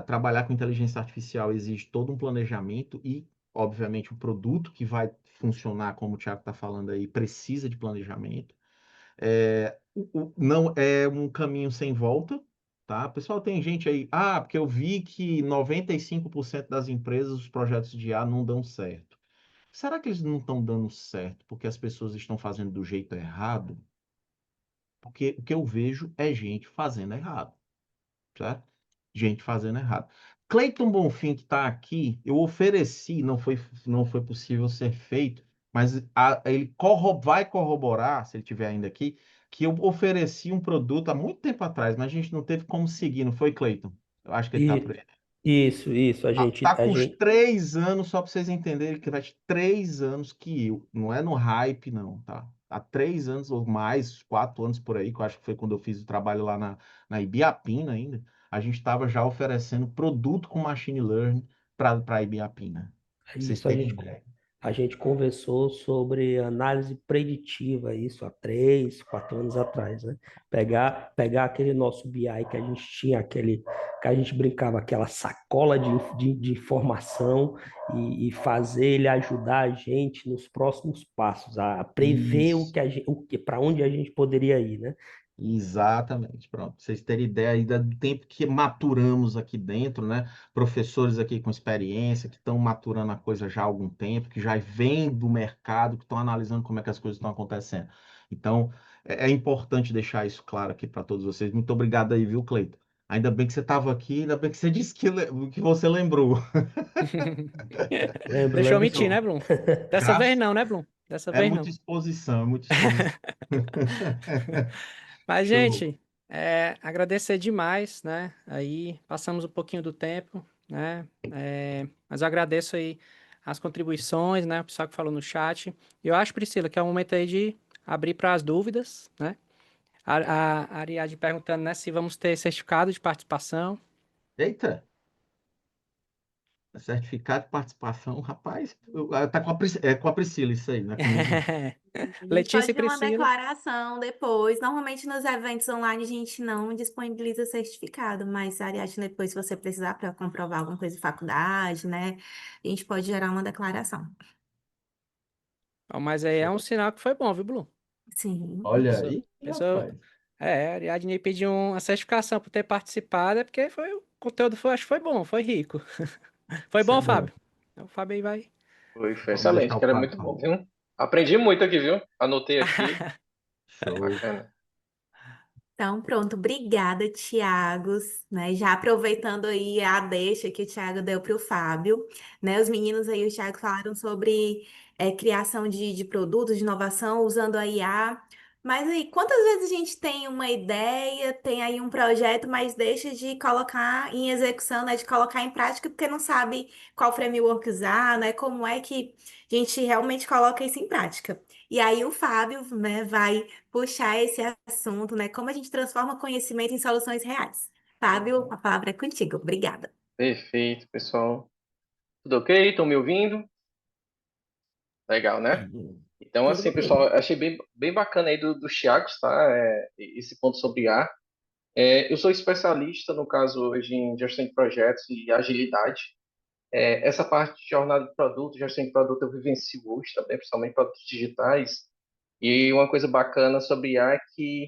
Trabalhar com inteligência artificial exige todo um planejamento e, obviamente, o produto que vai funcionar, como o Thiago está falando aí, precisa de planejamento. Não é um caminho sem volta, tá? Pessoal, tem gente aí, porque eu vi que 95% das empresas, os projetos de IA não dão certo. Será que eles não estão dando certo porque as pessoas estão fazendo do jeito errado? Porque o que eu vejo é gente fazendo errado, certo? Gente fazendo errado. Cleiton Bonfim, que está aqui, eu ofereci, não foi possível ser feito, mas ele vai corroborar, se ele estiver ainda aqui, que eu ofereci um produto há muito tempo atrás, mas a gente não teve como seguir, não foi, Cleiton? Eu acho que ele está E por aí. Isso, Tá a com uns gente, 3 anos, só para vocês entenderem que faz 3 anos que eu, não é no hype, não, tá? Há 3 anos ou mais, 4 anos por aí, que eu acho que foi quando eu fiz o trabalho lá na Ibiapina ainda, a gente estava já oferecendo produto com machine learning para a Ibiapina. Pra vocês isso a terem gente ideia. A gente conversou sobre análise preditiva, isso há 3, 4 anos atrás, né? Pegar aquele nosso BI que a gente tinha, que a gente brincava, aquela sacola de informação e fazer ele ajudar a gente nos próximos passos, a prever Isso. para onde a gente poderia ir, né? Exatamente, pronto. Pra vocês terem ideia aí do tempo que maturamos aqui dentro, né? Professores aqui com experiência, que estão maturando a coisa já há algum tempo, que já vêm do mercado, que estão analisando como é que as coisas estão acontecendo. Então, é importante deixar isso claro aqui para todos vocês. Muito obrigado aí, viu, Cleiton? Ainda bem que você estava aqui, ainda bem que você disse que você lembrou. Lembro, Deixou eu lembro mentir, sim. né, Blum? Dessa vez Graças, não, né, Blum? Dessa é vez muita não. exposição, é muita exposição. Mas, Show. gente, agradecer demais, né? Aí passamos um pouquinho do tempo, né? Mas eu agradeço aí as contribuições, né? O pessoal que falou no chat. E eu acho, Priscila, que é o momento aí de abrir para as dúvidas, né? A Ariadne perguntando, né, se vamos ter certificado de participação. Eita! Certificado de participação, rapaz, tá com com a Priscila isso aí, não é comigo não. A gente Letícia pode e ver uma Priscila. declaração depois. Normalmente nos eventos online a gente não disponibiliza certificado, mas Ariadne, depois, se você precisar para comprovar alguma coisa de faculdade, né? A gente pode gerar uma declaração. Ó, mas aí é um sinal que foi bom, viu, Blum? Sim. Olha Pessoa, aí, pessoa, rapaz. a Ariadne pediu uma certificação por ter participado, é porque o conteúdo foi, acho que foi bom, foi rico. Foi Isso é bom, bom. Fábio? Então, o Fábio aí vai. Foi Vamos deixar excelente, o que era Fábio muito bom, falar. viu? Aprendi muito aqui, viu? Anotei aqui. Show. Bacana. Então, pronto, obrigada, Tiagos, né? Já aproveitando aí a deixa que o Tiago deu para o Fábio, né? Os meninos aí, o Tiago falaram sobre criação de produtos, de inovação usando a IA. Mas aí, quantas vezes a gente tem uma ideia, tem aí um projeto, mas deixa de colocar em execução, né? De colocar em prática, porque não sabe qual framework usar, né? Como é que a gente realmente coloca isso em prática. E aí o Fábio, né, vai puxar esse assunto, né? Como a gente transforma conhecimento em soluções reais. Fábio, a palavra é contigo. Obrigada. Perfeito, pessoal. Tudo ok? Estão me ouvindo? Legal, né? Então, Tudo assim, ok. pessoal, achei bem bacana aí do Thiagos, tá? Esse ponto sobre IA. Eu sou especialista, no caso, hoje, em gestão de projetos e agilidade. Essa parte de jornada de produto, gestão de produto, eu vivencio hoje também, principalmente produtos digitais. E uma coisa bacana sobre IA é que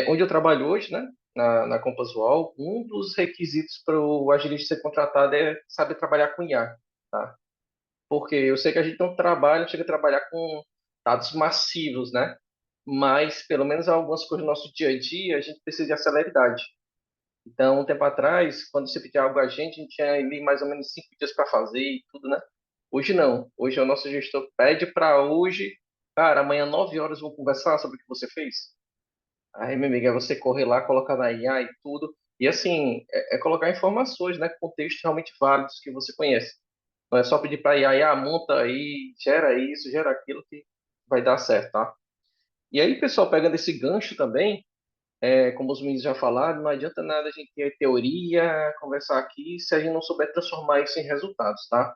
onde eu trabalho hoje, né, na Compass UOL, um dos requisitos para o agilista ser contratado é saber trabalhar com IA, tá? Porque eu sei que a gente não trabalha, chega a trabalhar com dados massivos, né? Mas, pelo menos algumas coisas do nosso dia a dia, a gente precisa de celeridade. Então, um tempo atrás, quando você pedia algo a gente tinha ali mais ou menos 5 dias para fazer e tudo, né? Hoje não. Hoje o nosso gestor pede para hoje, cara, amanhã 9 horas vamos conversar sobre o que você fez. Aí, meu amigo, é você correr lá, colocar na IA e tudo. E assim, colocar informações, né? Contextos realmente válidos que você conhece. Não é só pedir para a IA, IA, monta aí, gera isso, gera aquilo que vai dar certo, tá? E aí, pessoal, pegando esse gancho também, como os meninos já falaram, não adianta nada a gente ter teoria, conversar aqui, se a gente não souber transformar isso em resultados, tá?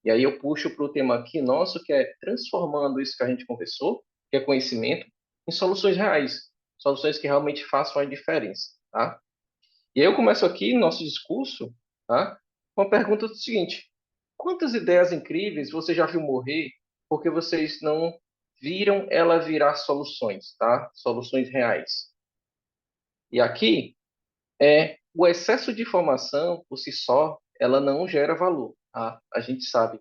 E aí eu puxo para o tema aqui nosso, que é transformando isso que a gente conversou, que é conhecimento, em soluções reais, soluções que realmente façam a diferença, tá? E aí eu começo aqui nosso discurso, tá? Com a pergunta do seguinte: quantas ideias incríveis você já viu morrer porque vocês não viram ela virar soluções, tá? Soluções reais. E aqui o excesso de informação por si só, ela não gera valor, tá? A gente sabe.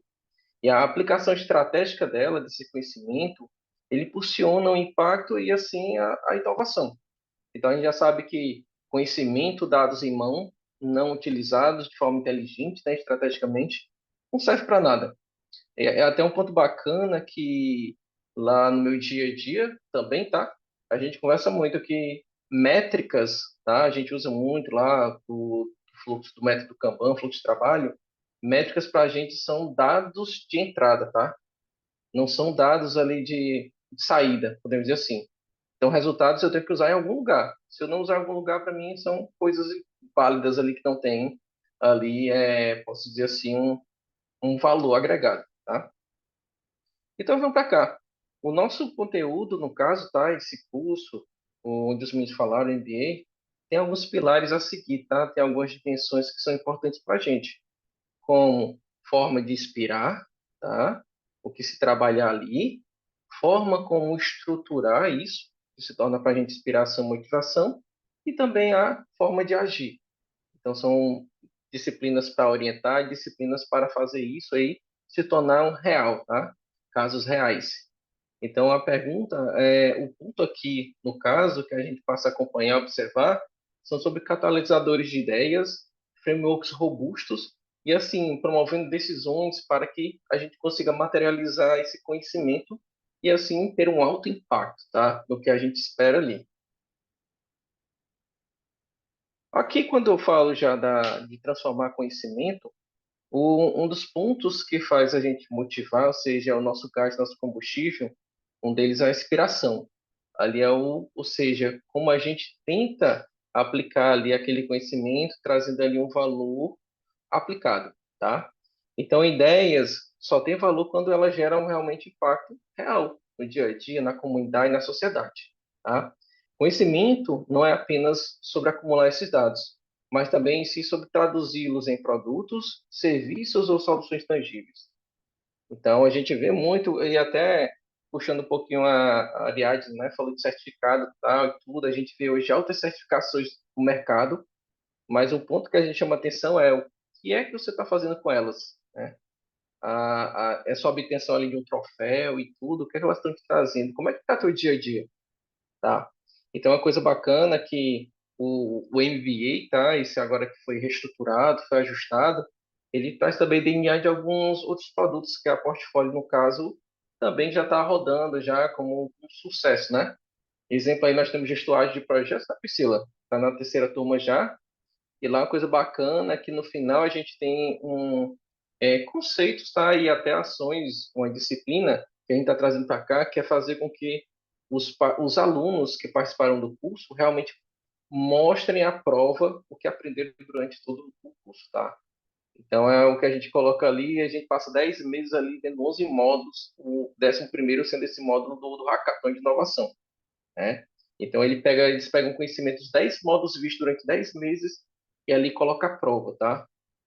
E a aplicação estratégica dela, desse conhecimento, ele impulsiona o impacto e, assim, a inovação. Então, a gente já sabe que conhecimento, dados em mão, não utilizados de forma inteligente, né, estrategicamente, não serve para nada. É até um ponto bacana que lá no meu dia a dia também, tá? A gente conversa muito que métricas, tá? A gente usa muito lá do fluxo do método Kanban, fluxo de trabalho, métricas para a gente são dados de entrada, tá? Não são dados ali de saída, podemos dizer assim. Então, resultados eu tenho que usar em algum lugar. Se eu não usar em algum lugar, para mim, são coisas válidas ali que não tem ali, posso dizer assim, um valor agregado, tá? Então, vamos para cá. O nosso conteúdo, no caso, tá? Esse curso, onde os meninos falaram, MBA, tem alguns pilares a seguir, tá? Tem algumas dimensões que são importantes para a gente, como forma de inspirar, tá? O que se trabalhar ali, forma como estruturar isso, que se torna para a gente inspiração, motivação, e também a forma de agir. Então, são disciplinas para orientar, disciplinas para fazer isso aí se tornar um real, tá? Casos reais. Então, a pergunta, o ponto aqui, no caso, que a gente passa a acompanhar, observar, são sobre catalisadores de ideias, frameworks robustos e, assim, promovendo decisões para que a gente consiga materializar esse conhecimento e, assim, ter um alto impacto, tá? No que a gente espera ali. Aqui, quando eu falo já de transformar conhecimento, um dos pontos que faz a gente motivar, ou seja, o nosso gás, nosso combustível, um deles é a inspiração. Ali é ou seja, como a gente tenta aplicar ali aquele conhecimento, trazendo ali um valor aplicado, tá? Então, ideias só têm valor quando elas geram realmente impacto real no dia a dia, na comunidade, na sociedade, tá? Conhecimento não é apenas sobre acumular esses dados, mas também em si sobre traduzi-los em produtos, serviços ou soluções tangíveis. Então, a gente vê muito, e até puxando um pouquinho a Ariadne, né, falou de certificado e tal, e tudo, a gente vê hoje altas certificações no mercado, mas um ponto que a gente chama atenção é o que é que você está fazendo com elas, né? É só obtenção ali de um troféu e tudo, o que é que elas estão te trazendo? Como é que está teu dia a dia, tá? Então, é uma coisa bacana que o MBA, tá? Esse agora que foi reestruturado, foi ajustado, ele traz também DNA de alguns outros produtos que a Portfólio, no caso, também já está rodando já como um sucesso, né? Exemplo aí, nós temos gestuagem de projetos da Priscila, está na terceira turma já, e lá uma coisa bacana é que no final a gente tem conceitos, tá? E até ações, uma disciplina que a gente está trazendo para cá, que é fazer com que os alunos que participaram do curso realmente mostrem à prova o que aprenderam durante todo o curso, tá? Então é o que a gente coloca ali, a gente passa 10 meses ali dentro de 11 módulos, o 11º sendo esse módulo do Hackathon de inovação, né? Então eles pegam conhecimento dos 10 módulos vistos durante 10 meses e ali coloca a prova, tá?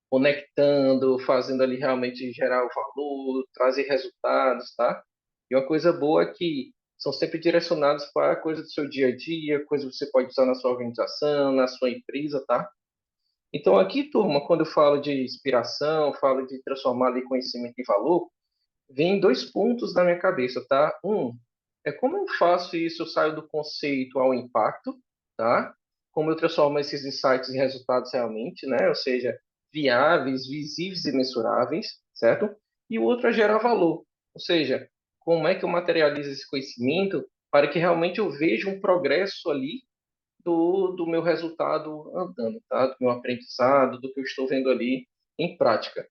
Conectando, fazendo ali realmente gerar o valor, trazer resultados, tá? E uma coisa boa é que são sempre direcionados para coisa do seu dia a dia, coisa que você pode usar na sua organização, na sua empresa, tá? Então aqui, turma, quando eu falo de inspiração, falo de transformar ali conhecimento em valor, vem dois pontos na minha cabeça, tá? Um é como eu faço isso, eu saio do conceito ao impacto, tá? Como eu transformo esses insights em resultados realmente, né? Ou seja, viáveis, visíveis e mensuráveis, certo? E o outro é gerar valor, ou seja, como é que eu materializo esse conhecimento para que realmente eu veja um progresso ali do meu resultado andando, tá? Do meu aprendizado, do que eu estou vendo ali em prática.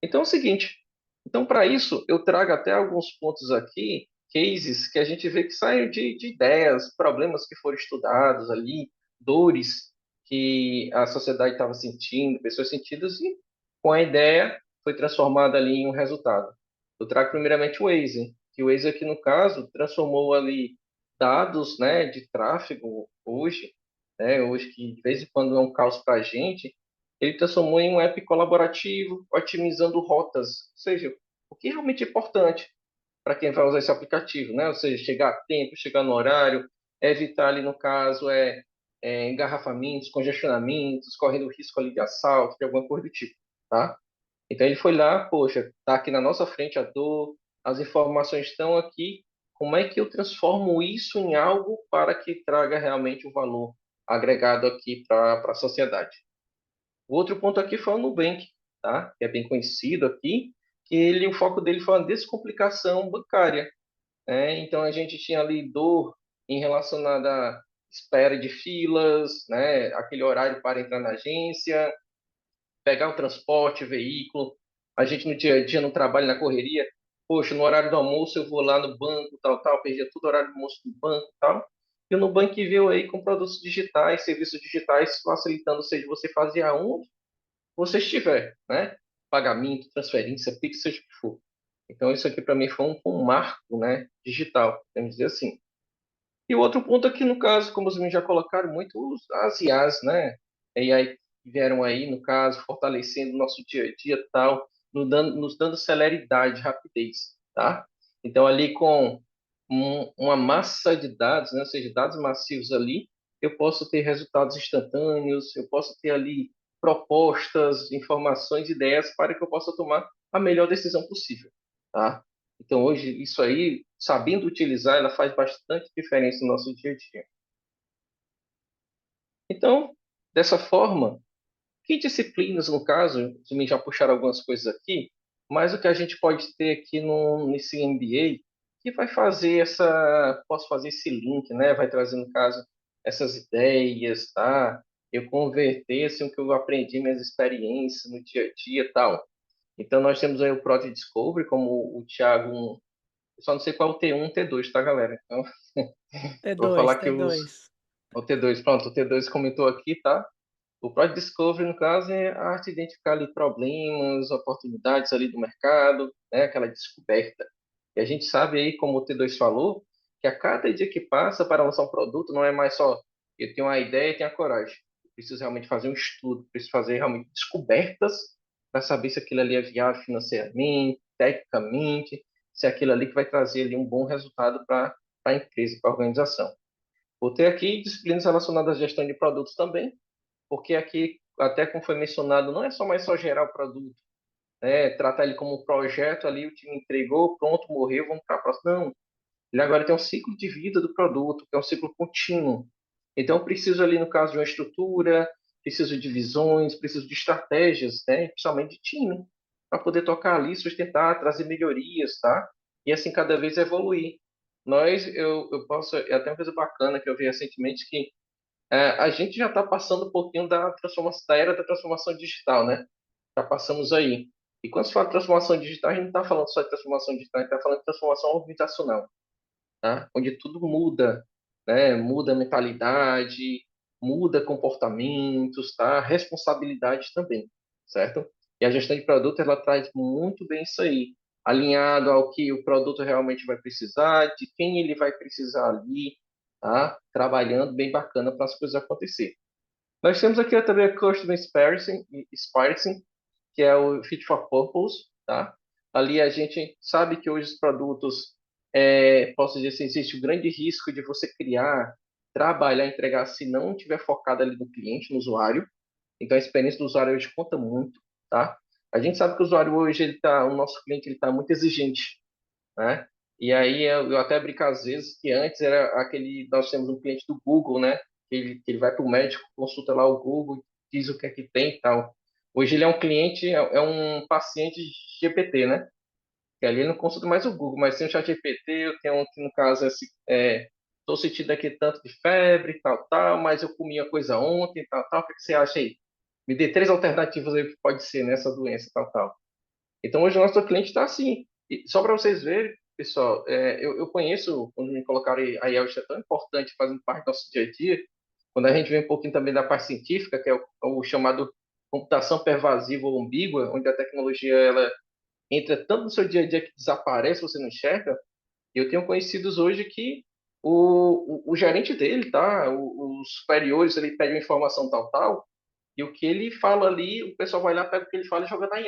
Então é o seguinte, então para isso eu trago até alguns pontos aqui, cases que a gente vê que saem de ideias, problemas que foram estudados ali, dores que a sociedade estava sentindo, pessoas sentidas e com a ideia foi transformada ali em um resultado. Eu trago primeiramente o Waze, que o Waze aqui no caso transformou ali dados, né, de tráfego hoje, né, hoje que de vez em quando é um caos para a gente, ele transformou em um app colaborativo, otimizando rotas, ou seja, o que é realmente importante para quem vai usar esse aplicativo, né? Ou seja, chegar a tempo, chegar no horário, evitar ali, no caso, engarrafamentos, congestionamentos, correndo risco ali de assalto, de alguma coisa do tipo, tá? Então ele foi lá, poxa, tá aqui na nossa frente a dor, as informações estão aqui, como é que eu transformo isso em algo para que traga realmente um valor agregado aqui para a sociedade? O outro ponto aqui foi o Nubank, tá? Que é bem conhecido aqui, que o foco dele foi a descomplicação bancária, né? Então a gente tinha ali dor em relacionada a espera de filas, né? Aquele horário para entrar na agência, pegar o transporte, veículo. A gente no dia a dia no trabalho, na correria, poxa, no horário do almoço eu vou lá no banco, tal, perdia tudo o horário do almoço no banco, tal. E o Nubank veio aí com produtos digitais, serviços digitais, facilitando, seja você fazer aonde você estiver, né? Pagamento, transferência, Pix, seja o que for. Então, isso aqui para mim foi um marco, né? Digital, vamos dizer assim. E o outro ponto aqui, no caso, como os meninos já colocaram muito, as IAs, né? E aí vieram aí, no caso, fortalecendo o nosso dia a dia tal, nos dando celeridade, rapidez, tá? Então, ali com uma massa de dados, né? Ou seja, dados massivos ali, eu posso ter resultados instantâneos, eu posso ter ali propostas, informações, ideias para que eu possa tomar a melhor decisão possível, tá? Então, hoje, isso aí, sabendo utilizar, ela faz bastante diferença no nosso dia a dia. Então, dessa forma, que disciplinas, no caso, de mim já puxaram algumas coisas aqui, mas o que a gente pode ter aqui nesse MBA, que vai fazer posso fazer esse link, né? Vai trazer, no caso, essas ideias, tá? Eu converter, assim, o que eu aprendi, minhas experiências no dia a dia e tal. Então, nós temos aí o Project Discovery, como o Thiago. Eu só não sei qual é o T1 e T2, tá, galera? Então, vou T2, falar que T2. o T2, pronto, o T2 comentou aqui, tá? O Project Discovery, no caso, é a arte de identificar ali problemas, oportunidades ali do mercado, né? Aquela descoberta. E a gente sabe aí, como o T2 falou, que a cada dia que passa para lançar um produto, não é mais só eu tenho uma ideia e tenho a coragem. Eu preciso realmente fazer um estudo, preciso fazer realmente descobertas para saber se aquilo ali é viável financeiramente, tecnicamente, se é aquilo ali que vai trazer ali um bom resultado para a empresa, para a organização. Vou ter aqui disciplinas relacionadas à gestão de produtos também, porque aqui, até como foi mencionado, não é só mais só gerar o produto, né? Tratar ele como um projeto ali, o time entregou, pronto, morreu, vamos para a próxima. Não, ele agora tem um ciclo de vida do produto, que é um ciclo contínuo. Então, eu preciso ali, no caso de uma estrutura, preciso de visões, preciso de estratégias, né? Principalmente de time, para poder tocar ali, sustentar, trazer melhorias, tá? E assim, cada vez evoluir. Eu posso, é até uma coisa bacana que eu vi recentemente, que a gente já está passando um pouquinho da transformação, da era da transformação digital, né? Já passamos aí. E quando se fala de transformação digital, a gente não está falando só de transformação digital, a gente está falando de transformação organizacional, tá? Onde tudo muda, né? Muda a mentalidade, muda comportamentos, tá? Responsabilidade também, certo? E a gestão de produto, ela traz muito bem isso aí, alinhado ao que o produto realmente vai precisar, de quem ele vai precisar ali, tá? Trabalhando bem bacana para as coisas acontecerem. Nós temos aqui também a Customer Experience, que é o Fit for Purpose, tá? Ali a gente sabe que hoje os produtos, posso dizer assim, existe o grande risco de você criar, trabalhar, entregar, se não estiver focado ali no cliente, no usuário. Então a experiência do usuário hoje conta muito, tá? A gente sabe que o usuário hoje, o nosso cliente, ele está muito exigente, né? E aí eu até brinco às vezes que antes era nós temos um cliente do Google, né? Que ele vai para o médico, consulta lá o Google, diz o que é que tem e tal. Hoje ele é um cliente, é um paciente GPT, né? Que ali ele não consulta mais o Google, mas tem o ChatGPT, eu tenho um que no caso estou sentindo aqui tanto de febre, tal, mas eu comi a coisa ontem, tal, o que você acha aí? Me dê 3 alternativas aí que pode ser nessa doença, tal. Então, hoje o nosso cliente está assim. E só para vocês verem, pessoal, eu conheço, quando me colocaram a IELTS é tão importante, fazendo parte do nosso dia a dia, quando a gente vê um pouquinho também da parte científica, que é o chamado computação pervasiva ou ambígua, onde a tecnologia ela entra tanto no seu dia a dia que desaparece, você não enxerga. Eu tenho conhecidos hoje que o gerente dele, tá? Os superiores, ele pede uma informação tal, e o que ele fala ali, o pessoal vai lá, pega o que ele fala e joga na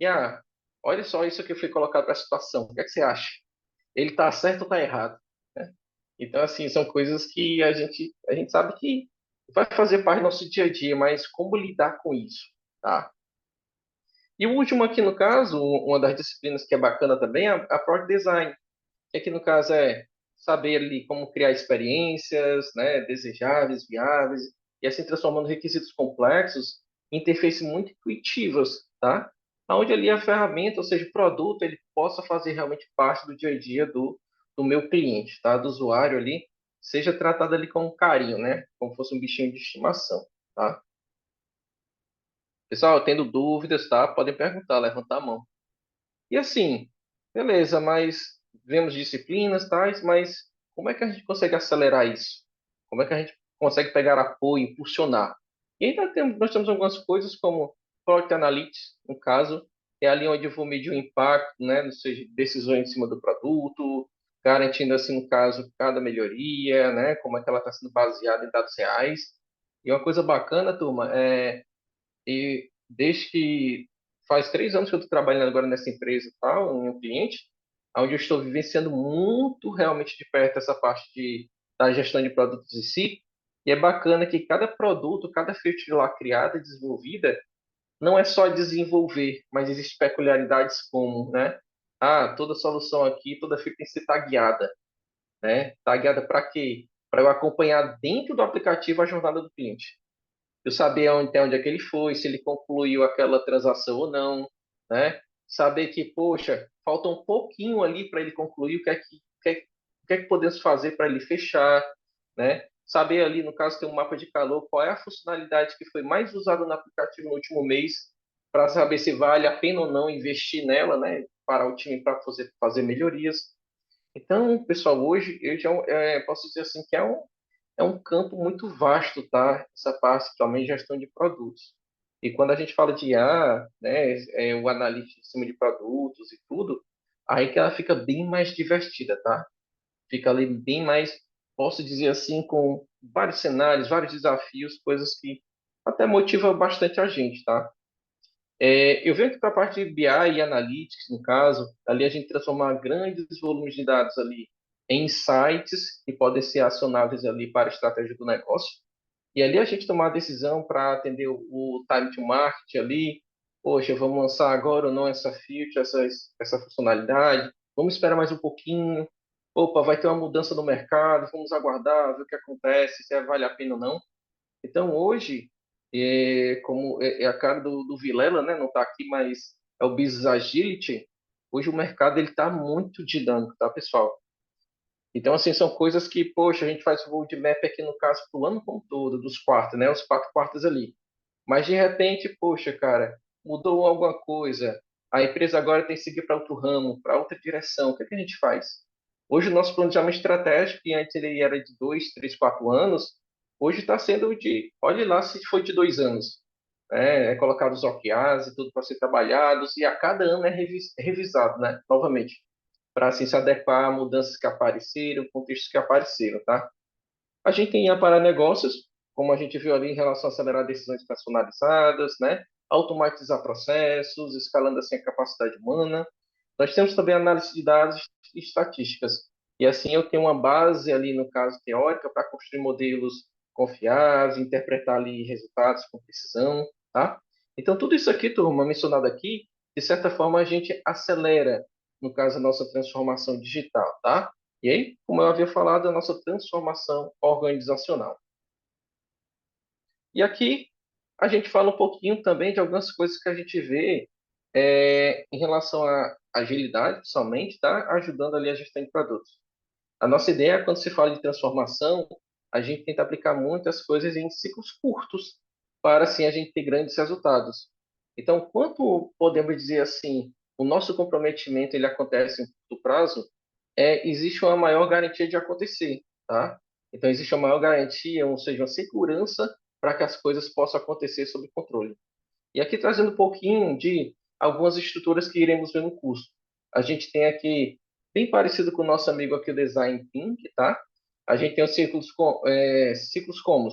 IA. Olha só isso que eu fui colocado para a situação. O que é que você acha? Ele está certo ou está errado? Né? Então, assim, são coisas que a gente sabe que vai fazer parte do nosso dia a dia, mas como lidar com isso, tá? E o último aqui, no caso, uma das disciplinas que é bacana também é a Product Design, que aqui, no caso, é saber ali como criar experiências, né, desejáveis, viáveis, e assim transformando requisitos complexos em interfaces muito intuitivas, tá? Onde ali a ferramenta, ou seja, o produto, ele possa fazer realmente parte do dia a dia do meu cliente, tá? Do usuário ali, seja tratada ali com carinho, né? Como fosse um bichinho de estimação, tá? Pessoal, tendo dúvidas, tá? Podem perguntar, levantar a mão. E assim, beleza, mas vemos disciplinas, tais, mas como é que a gente consegue acelerar isso? Como é que a gente consegue pegar apoio, impulsionar? E ainda nós temos algumas coisas como Product Analytics, no caso, é ali onde eu vou medir o impacto, né, ou seja, decisões em cima do produto, garantindo, assim, no caso, cada melhoria, né, como é que ela está sendo baseada em dados reais. E uma coisa bacana, turma, e desde que faz 3 anos que eu estou trabalhando agora nessa empresa, tal, em um cliente, onde eu estou vivenciando muito realmente de perto essa parte da gestão de produtos em si. E é bacana que cada produto, cada feature lá criada e desenvolvida, não é só desenvolver, mas existem peculiaridades como, né? Ah, toda solução aqui, toda feature tem que ser tagueada, né? Tagueada para quê? Para eu acompanhar dentro do aplicativo a jornada do cliente, eu saber até onde é que ele foi, se ele concluiu aquela transação ou não, né? Saber que, poxa, falta um pouquinho ali para ele concluir, o que é que podemos fazer para ele fechar, né? Saber ali, no caso, tem um mapa de calor, qual é a funcionalidade que foi mais usada no aplicativo no último mês, para saber se vale a pena ou não investir nela, né? Para o time para fazer melhorias. Então, pessoal, hoje eu já posso dizer assim que é um campo muito vasto, tá? Essa parte também de gestão de produtos. E quando a gente fala de IA, né, o analista em cima de produtos e tudo, aí que ela fica bem mais divertida, tá? Fica ali bem mais, posso dizer assim, com vários cenários, vários desafios, coisas que até motivam bastante a gente, tá? Eu venho aqui para a parte de BI e Analytics, no caso, ali a gente transformar grandes volumes de dados ali em insights que podem ser acionáveis ali para a estratégia do negócio. E ali a gente tomar a decisão para atender o time to market ali. Poxa, vamos lançar agora ou não essa feature, essa funcionalidade? Vamos esperar mais um pouquinho. Opa, vai ter uma mudança no mercado, vamos aguardar, ver o que acontece, se vale a pena ou não. Então, hoje, como é a cara do Vilela, né? Não está aqui, mas é o Business Agility. Hoje o mercado ele está muito dinâmico, tá, pessoal? Então, assim, são coisas que, poxa, a gente faz o roadmap aqui no caso pro ano como todo, dos quartos, né? Os 4 quartos ali. Mas de repente, poxa, cara, mudou alguma coisa. A empresa agora tem que seguir para outro ramo, para outra direção. O que é que a gente faz? Hoje o nosso planejamento estratégico, que antes ele era de 2, 3, 4 anos, hoje está sendo de, olhe lá se foi de 2 anos. É colocado os OKRs e tudo para ser trabalhados, e a cada ano é revisado, né? Novamente, para assim, se adequar a mudanças que apareceram, contextos que apareceram, tá? A gente tem IA para negócios, como a gente viu ali em relação a acelerar decisões personalizadas, né? Automatizar processos, escalando assim a capacidade humana. Nós temos também análise de dados e estatísticas. E assim eu tenho uma base ali, no caso teórica, para construir modelos confiáveis, interpretar ali resultados com precisão, tá? Então tudo isso aqui, turma, mencionado aqui, de certa forma a gente acelera, no caso, a nossa transformação digital, tá? E aí, como eu havia falado, a nossa transformação organizacional. E aqui a gente fala um pouquinho também de algumas coisas que a gente vê em relação à agilidade, principalmente, tá? Ajudando ali a gestão de produtos. A nossa ideia, quando se fala de transformação, a gente tenta aplicar muitas coisas em ciclos curtos, para assim a gente ter grandes resultados. Então, quanto podemos dizer assim, o nosso comprometimento ele acontece em curto prazo, existe uma maior garantia de acontecer, tá? Então, existe uma maior garantia, ou seja, uma segurança para que as coisas possam acontecer sob controle. E aqui trazendo um pouquinho de algumas estruturas que iremos ver no curso. A gente tem aqui, bem parecido com o nosso amigo aqui, o Design Thinking, tá? A gente tem os ciclos como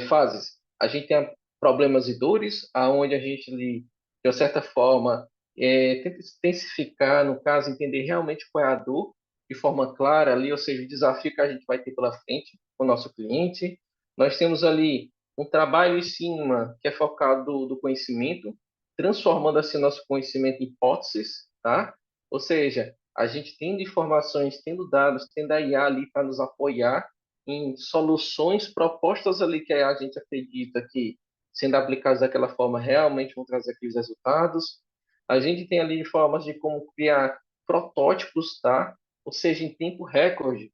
fases. A gente tem problemas e dores, aonde a gente, de uma certa forma, tenta intensificar, no caso, entender realmente qual é a dor de forma clara ali, ou seja, o desafio que a gente vai ter pela frente com o nosso cliente. Nós temos ali um trabalho em cima que é focado do conhecimento, transformando assim nosso conhecimento em hipóteses, tá? Ou seja, a gente tendo informações, tendo dados, tendo a IA ali para nos apoiar em soluções propostas ali que a gente acredita que, sendo aplicadas daquela forma, realmente vão trazer aqueles resultados. A gente tem ali formas de como criar protótipos, tá? Ou seja, em tempo recorde.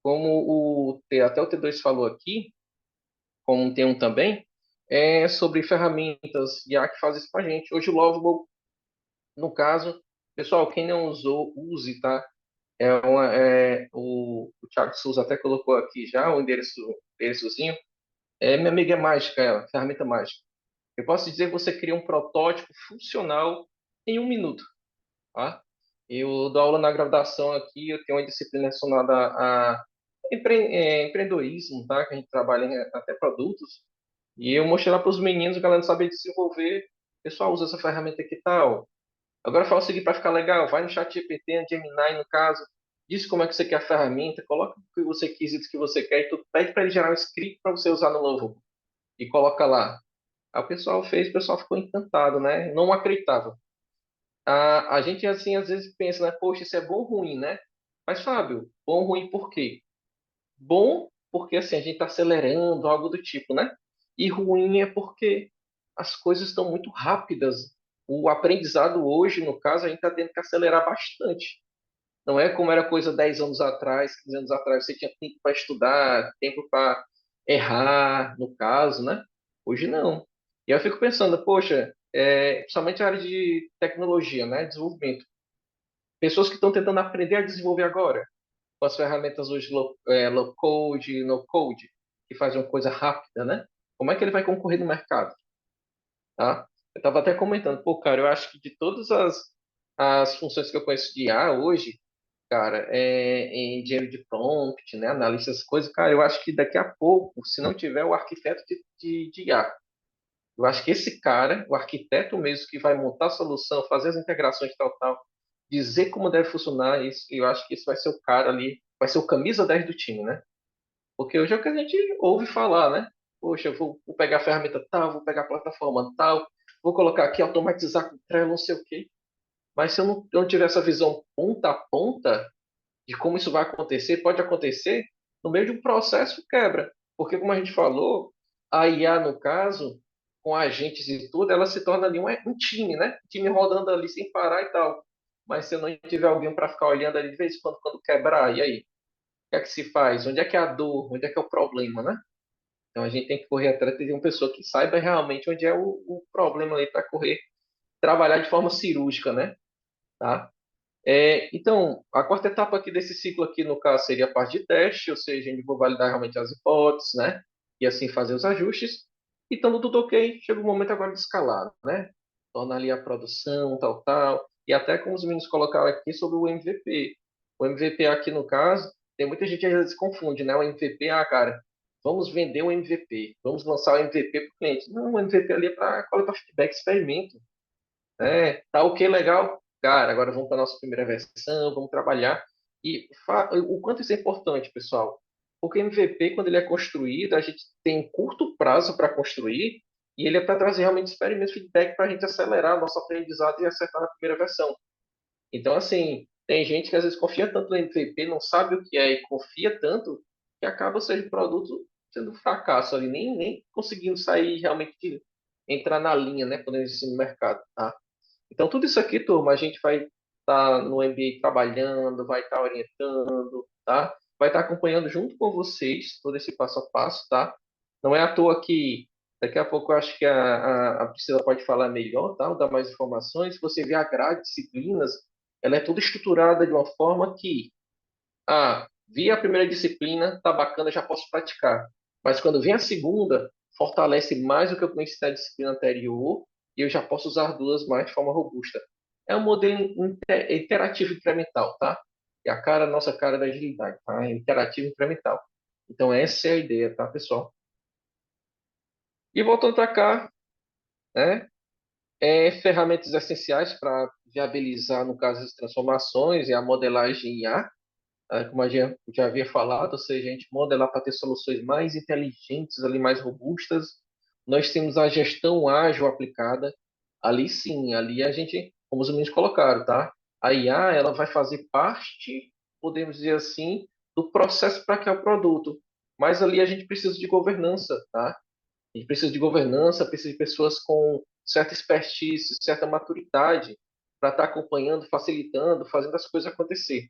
como até o T2 falou aqui, como um tem um também, é sobre ferramentas IA que fazem isso para a gente. Hoje o Lovable, no caso, pessoal, quem não usou, use, tá? O Thiago Souza até colocou aqui já o endereçozinho. Minha amiga é mágica, ela, ferramenta mágica. Eu posso dizer que você cria um protótipo funcional em 1 minuto, tá? Eu dou aula na graduação aqui, eu tenho uma disciplina relacionada a empreendedorismo, tá? Que a gente trabalha em até produtos. E eu mostrei lá para os meninos, a galera não sabia desenvolver. Pessoal, usa essa ferramenta aqui e tal. Agora fala o seguinte, para ficar legal, vai no chat GPT, no Gemini, no caso, diz como é que você quer a ferramenta, coloca o que você quisitos que você quer e tu pede para ele gerar um script para você usar no Lovo e coloca lá. Aí o pessoal fez, o pessoal ficou encantado, né? Não acreditava. A gente, assim, às vezes pensa, né? Poxa, isso é bom ou ruim, né? Mas, Fábio, bom ou ruim por quê? Bom porque, assim, a gente está acelerando, algo do tipo, né? E ruim é porque as coisas estão muito rápidas. O aprendizado hoje, no caso, a gente está tendo que acelerar bastante. Não é como era coisa 10 anos atrás, 15 anos atrás, você tinha tempo para estudar, tempo para errar, no caso, né? Hoje não. E eu fico pensando, poxa, principalmente a área de tecnologia, né? Desenvolvimento. Pessoas que estão tentando aprender a desenvolver agora, com as ferramentas hoje low code, no code, que fazem uma coisa rápida, né? Como é que ele vai concorrer no mercado, tá? Eu estava até comentando, pô, cara, eu acho que de todas as funções que eu conheço de IA hoje, cara, em engenheiro de prompt, né, analista, essas coisas, cara, eu acho que daqui a pouco, se não tiver o arquiteto de IA, eu acho que esse cara, o arquiteto mesmo que vai montar a solução, fazer as integrações tal, tal, dizer como deve funcionar isso, eu acho que isso vai ser o cara ali, vai ser o camisa 10 do time, né? Porque hoje é o que a gente ouve falar, né? Poxa, eu vou pegar a ferramenta tal, vou pegar a plataforma tal, vou colocar aqui, automatizar com Trello, não sei o quê. Mas se eu não tiver essa visão ponta a ponta, de como isso vai acontecer, pode acontecer, no meio de um processo quebra. Porque, como a gente falou, a IA, no caso, com agentes e tudo, ela se torna ali um time, né? Um time rodando ali sem parar e tal. Mas se eu não tiver alguém para ficar olhando ali de vez em quando quebrar, e aí? O que é que se faz? Onde é que é a dor? Onde é que é o problema, né? Então a gente tem que correr atrás de uma pessoa que saiba realmente onde é o problema ali para correr, trabalhar de forma cirúrgica, né? Tá? Então, a quarta etapa aqui desse ciclo aqui, no caso, seria a parte de teste, ou seja, a gente vai validar realmente as hipóteses, né? E assim fazer os ajustes. E estando tudo ok, chega o momento agora de escalar, né? Tornar ali a produção, tal, tal. E até como os meninos colocaram aqui sobre o MVP. O MVP aqui, no caso, tem muita gente que às vezes confunde, né? O MVP, cara, vamos vender o MVP, vamos lançar o MVP para o cliente. Não, o MVP ali é para coletar feedback, experimento. Tá ok, legal. Cara, agora vamos para a nossa primeira versão, vamos trabalhar. E o quanto isso é importante, pessoal. Porque o MVP, quando ele é construído, a gente tem um curto prazo para construir e ele é para trazer realmente experimentos, feedback para a gente acelerar o nosso aprendizado e acertar na primeira versão. Então, assim, tem gente que às vezes confia tanto no MVP, não sabe o que é e confia tanto que acaba seja o produto sendo um fracasso ali, nem conseguindo sair realmente entrar na linha, né, quando ele existe no mercado, tá? Então, tudo isso aqui, turma, a gente vai estar no MBA trabalhando, vai estar orientando, tá? Vai estar acompanhando junto com vocês todo esse passo a passo, tá? Não é à toa que daqui a pouco eu acho que a Priscila pode falar melhor, tá? Dar mais informações. Se você vê a grade de disciplinas, ela é toda estruturada de uma forma que, vi a primeira disciplina, tá bacana, já posso praticar. Mas quando vem a segunda, fortalece mais o que eu conheci da disciplina anterior e eu já posso usar duas mais de forma robusta. É um modelo interativo incremental, tá? É a nossa cara da agilidade, tá? É interativo incremental. Então essa é a ideia, tá, pessoal? E voltando para cá, né? Ferramentas essenciais para viabilizar, no caso, as transformações e a modelagem IA. Como a gente já havia falado, ou seja, a gente modelar para ter soluções mais inteligentes, ali mais robustas. Nós temos a gestão ágil aplicada. Ali sim, ali a gente, como os meninos colocaram, tá? A IA, ela vai fazer parte, podemos dizer assim, do processo para criar o produto. Mas ali a gente precisa de governança, tá? A gente precisa de governança, precisa de pessoas com certa expertise, certa maturidade para estar acompanhando, facilitando, fazendo as coisas acontecer.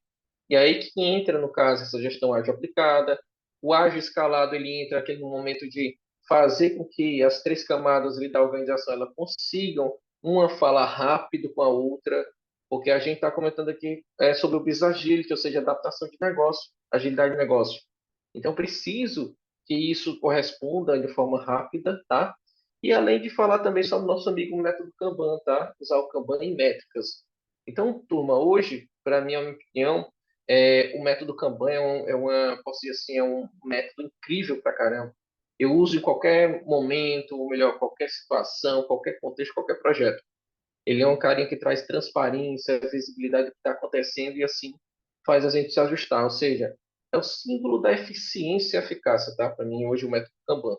E aí que entra, no caso, essa gestão ágil aplicada. O ágil escalado, ele entra aquele momento de fazer com que as três camadas ali da organização ela consigam uma falar rápido com a outra, porque a gente está comentando aqui sobre o business agility, ou seja, adaptação de negócio, agilidade de negócio. Então, preciso que isso corresponda de forma rápida, tá? E além de falar também sobre o nosso amigo método Kanban, tá? Usar o Kanban em métricas. Então, turma, hoje, para mim, a minha opinião, o método Kanban posso dizer assim, é um método incrível para caramba. Eu uso em qualquer momento, ou melhor, qualquer situação, qualquer contexto, qualquer projeto. Ele é um carinha que traz transparência, visibilidade do que está acontecendo e assim faz a gente se ajustar. Ou seja, é o símbolo da eficiência e eficácia, tá? Para mim, hoje, o método Kanban.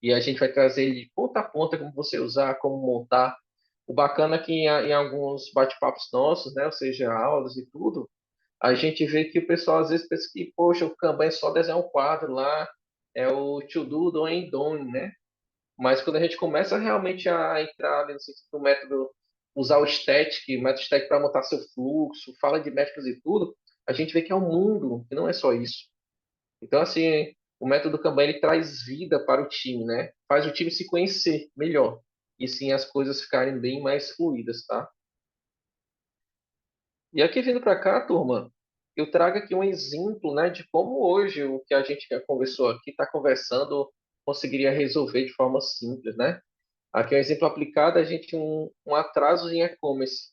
E a gente vai trazer ele de ponta a ponta, como você usar, como montar. O bacana é que em alguns bate-papos nossos, né, ou seja, aulas e tudo, a gente vê que o pessoal às vezes pensa que, poxa, o Kanban é só desenhar um quadro lá, é o to do, do and done, né? Mas quando a gente começa realmente a entrar ali no sentido do método, usar o método static para montar seu fluxo, fala de métricas e tudo, a gente vê que é um mundo, que não é só isso. Então, assim, o método Kanban ele traz vida para o time, né? Faz o time se conhecer melhor e sim as coisas ficarem bem mais fluídas, tá? E aqui vindo para cá, turma, eu trago aqui um exemplo, né, de como hoje o que a gente já conversou aqui, está conversando, conseguiria resolver de forma simples, né? Aqui é um exemplo aplicado, a gente um atraso em e-commerce.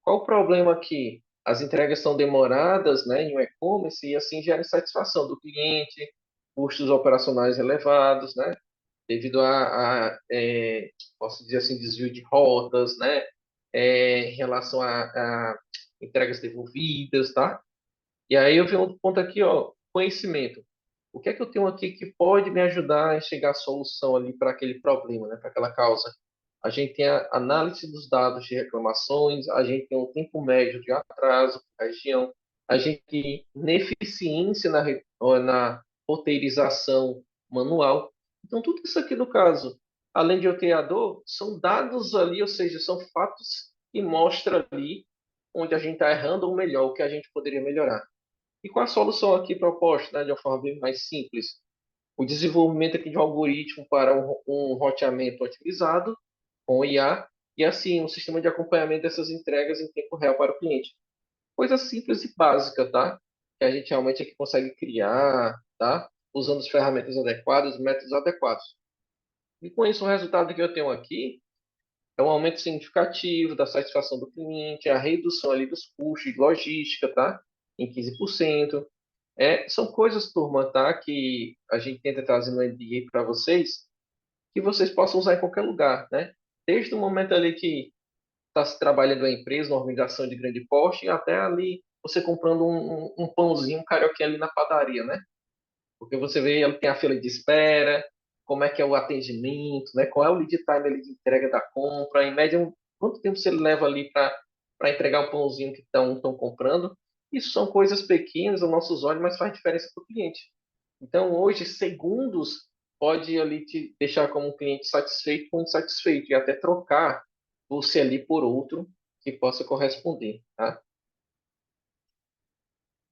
Qual o problema aqui? As entregas são demoradas, né, em um e-commerce e assim gera insatisfação do cliente, custos operacionais elevados, né, devido posso dizer assim, desvio de rotas, né, em relação a entregas devolvidas, tá? E aí eu vi um ponto aqui, ó, conhecimento. O que é que eu tenho aqui que pode me ajudar a chegar à solução ali para aquele problema, né, para aquela causa? A gente tem a análise dos dados de reclamações, a gente tem um tempo médio de atraso por região, a gente tem ineficiência na roteirização manual. Então, tudo isso aqui, no caso, além de eu ter a dor, são dados ali, ou seja, são fatos que mostram ali onde a gente está errando, ou melhor, o que a gente poderia melhorar. E qual a solução aqui proposta, né, de uma forma bem mais simples? O desenvolvimento aqui de um algoritmo para um roteamento otimizado com IA e assim um sistema de acompanhamento dessas entregas em tempo real para o cliente. Coisa simples e básica, tá? Que a gente realmente aqui consegue criar, tá? Usando as ferramentas adequadas, métodos adequados. E com isso, o resultado que eu tenho aqui é um aumento significativo da satisfação do cliente, a redução ali dos custos de logística, tá? Em 15%. São coisas, turma, tá? Que a gente tenta trazer no MBA para vocês, que vocês possam usar em qualquer lugar, né? Desde o momento ali que está se trabalhando em empresa, uma organização de grande porte, até ali você comprando um pãozinho, um carioquinha ali na padaria, né? Porque você vê, ele tem a fila de espera, como é que é o atendimento, né? Qual é o lead time ali de entrega da compra, em média, quanto tempo você leva ali para entregar o pãozinho que estão comprando. Isso são coisas pequenas aos nossos olhos, mas faz diferença para o cliente. Então, hoje, segundos pode ali te deixar como um cliente satisfeito ou insatisfeito e até trocar você ali por outro que possa corresponder, tá?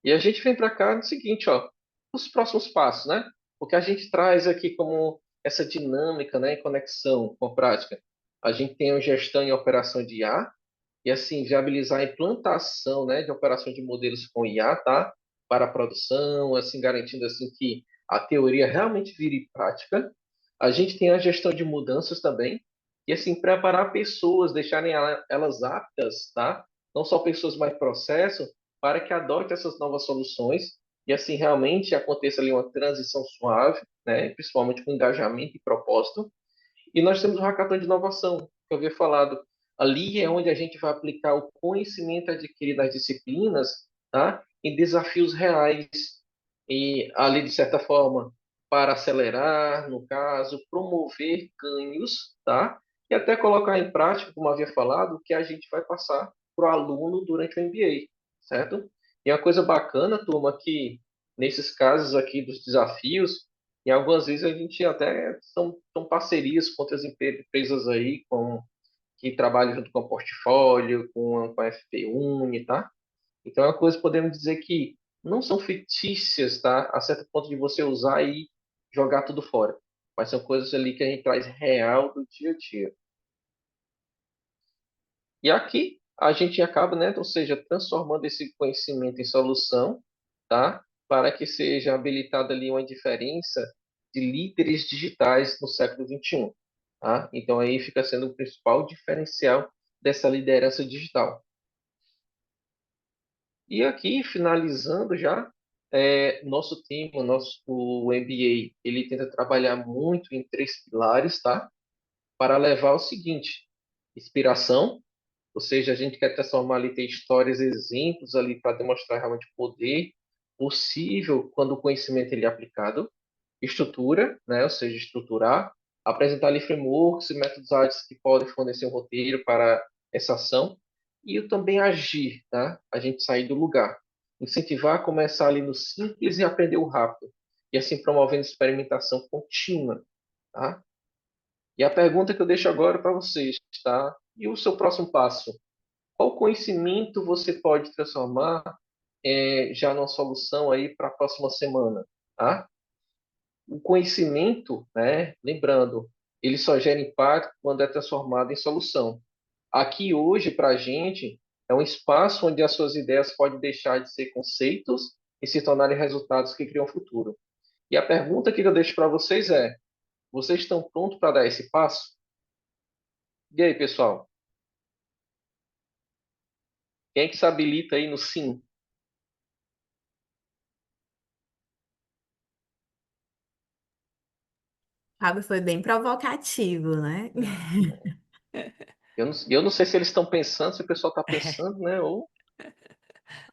E a gente vem para cá no seguinte, ó, os próximos passos, né? O que a gente traz aqui como essa dinâmica, né, e conexão com a prática. A gente tem a gestão e operação de IA e assim viabilizar a implantação, né, de operação de modelos com IA, tá? Para a produção, assim garantindo assim que a teoria realmente vire prática. A gente tem a gestão de mudanças também e assim preparar pessoas, deixarem elas aptas, tá? Não só pessoas, mas processo para que adote essas novas soluções e assim realmente aconteça ali uma transição suave, né? Principalmente com engajamento e propósito. E nós temos o hackathon de inovação, que eu havia falado. Ali é onde a gente vai aplicar o conhecimento adquirido nas disciplinas, tá? Em desafios reais e ali de certa forma para acelerar, no caso, promover ganhos, tá? E até colocar em prática, como havia falado, o que a gente vai passar para o aluno durante o MBA, certo? E uma coisa bacana, turma, que nesses casos aqui dos desafios, e algumas vezes a gente até são parcerias com outras empresas aí, que trabalham junto com o portfólio, com a FP Uni, tá? Então é uma coisa que podemos dizer que não são fictícias, tá? A certo ponto de você usar e jogar tudo fora. Mas são coisas ali que a gente traz real do dia a dia. E aqui a gente acaba, né, ou seja, transformando esse conhecimento em solução, tá? Para que seja habilitada ali uma diferença de líderes digitais no século XXI, tá? Então aí fica sendo o principal diferencial dessa liderança digital. E aqui, finalizando já, nosso time, o MBA, ele tenta trabalhar muito em três pilares, tá? Para levar o seguinte: inspiração, ou seja, a gente quer transformar ali, ter histórias, exemplos ali para demonstrar realmente o poder possível quando o conhecimento ele é aplicado. Estrutura, né? Ou seja, estruturar, apresentar ali frameworks e métodos ágeis que podem fornecer um roteiro para essa ação. E eu também agir, tá? A gente sair do lugar. Incentivar a começar ali no simples e aprender o rápido. E assim promovendo experimentação contínua, tá? E a pergunta que eu deixo agora para vocês, tá? E o seu próximo passo? Qual conhecimento você pode transformar já numa solução aí para a próxima semana, tá? O conhecimento, né, lembrando, ele só gera impacto quando é transformado em solução. Aqui hoje, para a gente, é um espaço onde as suas ideias podem deixar de ser conceitos e se tornarem resultados que criam futuro. E a pergunta que eu deixo para vocês é: vocês estão prontos para dar esse passo? E aí, pessoal? Quem é que se habilita aí no sim? Fábio foi bem provocativo, né? Eu não sei se eles estão pensando, se o pessoal está pensando, né? Ou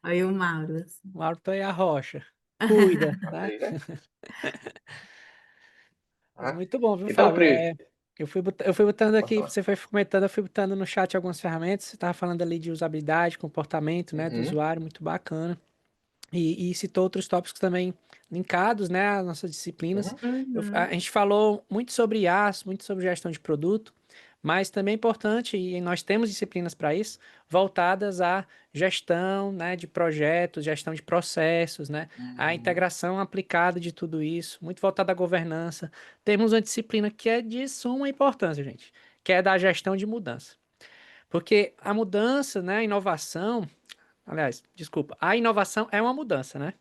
Aí o Mauro. Assim. Mauro tá aí a rocha. Cuida, tá? aí, né? Mas Tá? muito bom, viu, Então, Fábio? Pri, Eu fui botando pode aqui, falar. você foi comentando, eu fui botando no chat algumas ferramentas. Você estava falando ali de usabilidade, comportamento, né, do Uhum, usuário, muito bacana. E citou outros tópicos também linkados, né, às nossas disciplinas. uhum, A Uhum. gente falou muito sobre IaaS, muito sobre gestão de produto, mas também é importante, e nós temos disciplinas para isso, voltadas à gestão, né, de projetos, gestão de processos, né, a uhum. integração aplicada de tudo isso, muito voltada à governança. Temos uma disciplina que é de suma importância, gente, que é da gestão de mudança. Porque a mudança, né, a inovação, aliás, desculpa, a inovação é uma mudança, né?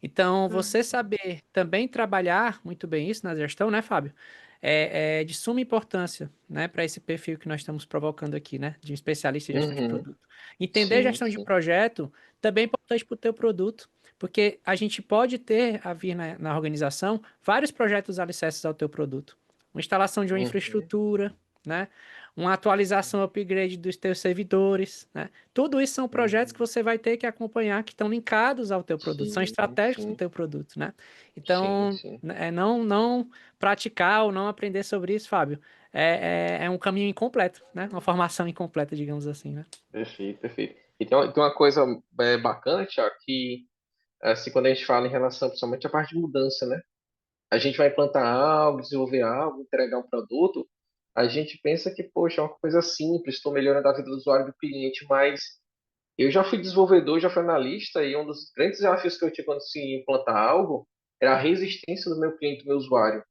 Então, você Uhum. saber também trabalhar muito bem isso na gestão, né, Fábio? É de suma importância, né, para esse perfil que nós estamos provocando aqui, né, de um especialista em gestão de Uhum. produto. Entender Sim, gestão de sim. projeto também é importante para o teu produto, porque a gente pode ter a vir na organização vários projetos alicerces ao teu produto. Uma instalação de uma Uhum. infraestrutura, né? Uma atualização, upgrade dos teus servidores, né? Tudo isso são projetos que Uhum. você vai ter que acompanhar, que estão linkados ao teu produto, são Sim, estratégicos do sim, teu produto, né? sim, Então, sim. não praticar ou não aprender sobre isso, Fábio, é um caminho incompleto, né? Uma formação incompleta, digamos assim, né? Perfeito, perfeito. E tem uma coisa bacana, Tiago, que assim, quando a gente fala em relação principalmente à parte de mudança, né? A gente vai implantar algo, desenvolver algo, entregar um produto, a gente pensa que, poxa, é uma coisa simples, estou melhorando a vida do usuário e do cliente, mas eu já fui desenvolvedor, já fui analista, e um dos grandes desafios que eu tive quando se implantar algo era a resistência do meu cliente, do meu usuário,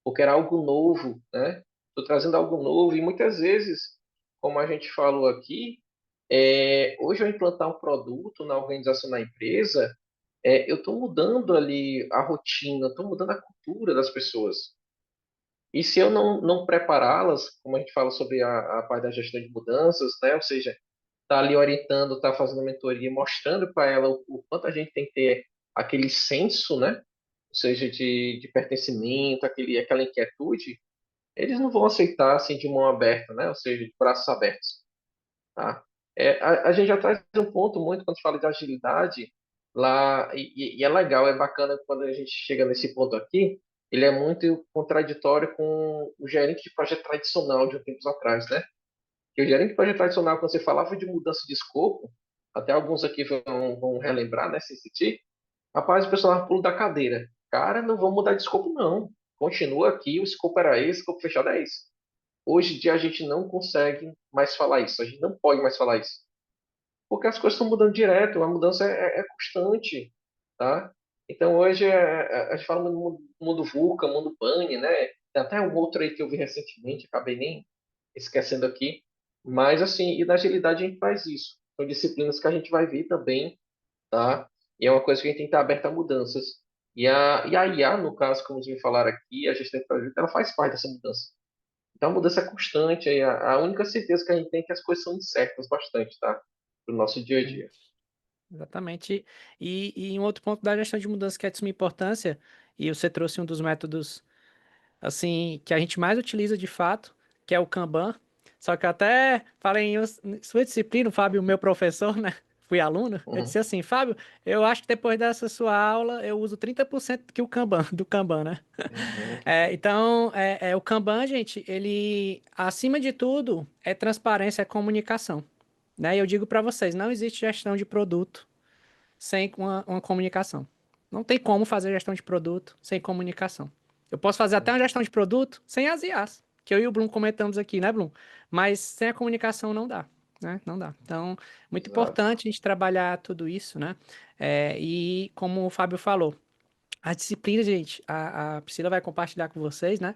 porque era algo novo, né? Estou trazendo algo novo, e muitas vezes, como a gente falou aqui, hoje eu implantar um produto na organização da empresa, eu estou mudando ali a rotina, estou mudando a cultura das pessoas. E se eu não prepará-las, como a gente fala sobre a parte da gestão de mudanças, né? Ou seja, tá ali orientando, tá fazendo mentoria, mostrando para ela o quanto a gente tem que ter aquele senso, né? Ou seja, de pertencimento, aquela inquietude, eles não vão aceitar assim de mão aberta, né? Ou seja, de braços abertos, tá? A gente já traz um ponto muito quando fala de agilidade lá, e é legal, é bacana quando a gente chega nesse ponto aqui, ele é muito contraditório com o gerente de projeto tradicional de um tempos atrás, né? Que o gerente de projeto tradicional, quando você falava de mudança de escopo, até alguns aqui vão relembrar, né, se sentir, rapaz, o pessoal dava pulo da cadeira. Cara, não vamos mudar de escopo, não. Continua aqui, o escopo era esse, o escopo fechado é esse. Hoje em dia a gente não consegue mais falar isso, a gente não pode mais falar isso. Porque as coisas estão mudando direto, a mudança é constante. tá? Então hoje a gente fala no mundo VUCA, mundo BANI, né? Tem até um outro aí que eu vi recentemente, acabei nem esquecendo aqui. Mas assim, e na agilidade a gente faz isso. São disciplinas que a gente vai ver também, tá? E é uma coisa que a gente tem que estar aberto a mudanças. E a IA, no caso, como vocês me falaram aqui, a gestão de projeto, ela faz parte dessa mudança. Então a mudança é constante. E a única certeza que a gente tem é que as coisas são incertas bastante, tá? Pro nosso dia a dia. Exatamente. E um outro ponto da gestão de mudança que é de suma importância, e você trouxe um dos métodos assim, que a gente mais utiliza de fato, que é o Kanban. Só que eu até falei em sua disciplina, o Fábio, meu professor, né? Fui aluno, eu Uhum, disse assim, Fábio, eu acho que depois dessa sua aula eu uso 30% que o Kanban, do Kanban, né? uhum, Então, o Kanban, gente, ele, acima de tudo, é transparência, é comunicação, né? E eu digo para vocês, não existe gestão de produto sem uma comunicação. Não tem como fazer gestão de produto sem comunicação. Eu posso fazer até uma uhum. gestão de produto sem as IAs, que eu e o Blum comentamos aqui, né, Blum? Mas sem a comunicação não dá, né? Não dá. Então, muito Exato. importante a gente trabalhar tudo isso, né? E como o Fábio falou, a disciplina, gente, a Priscila vai compartilhar com vocês, né?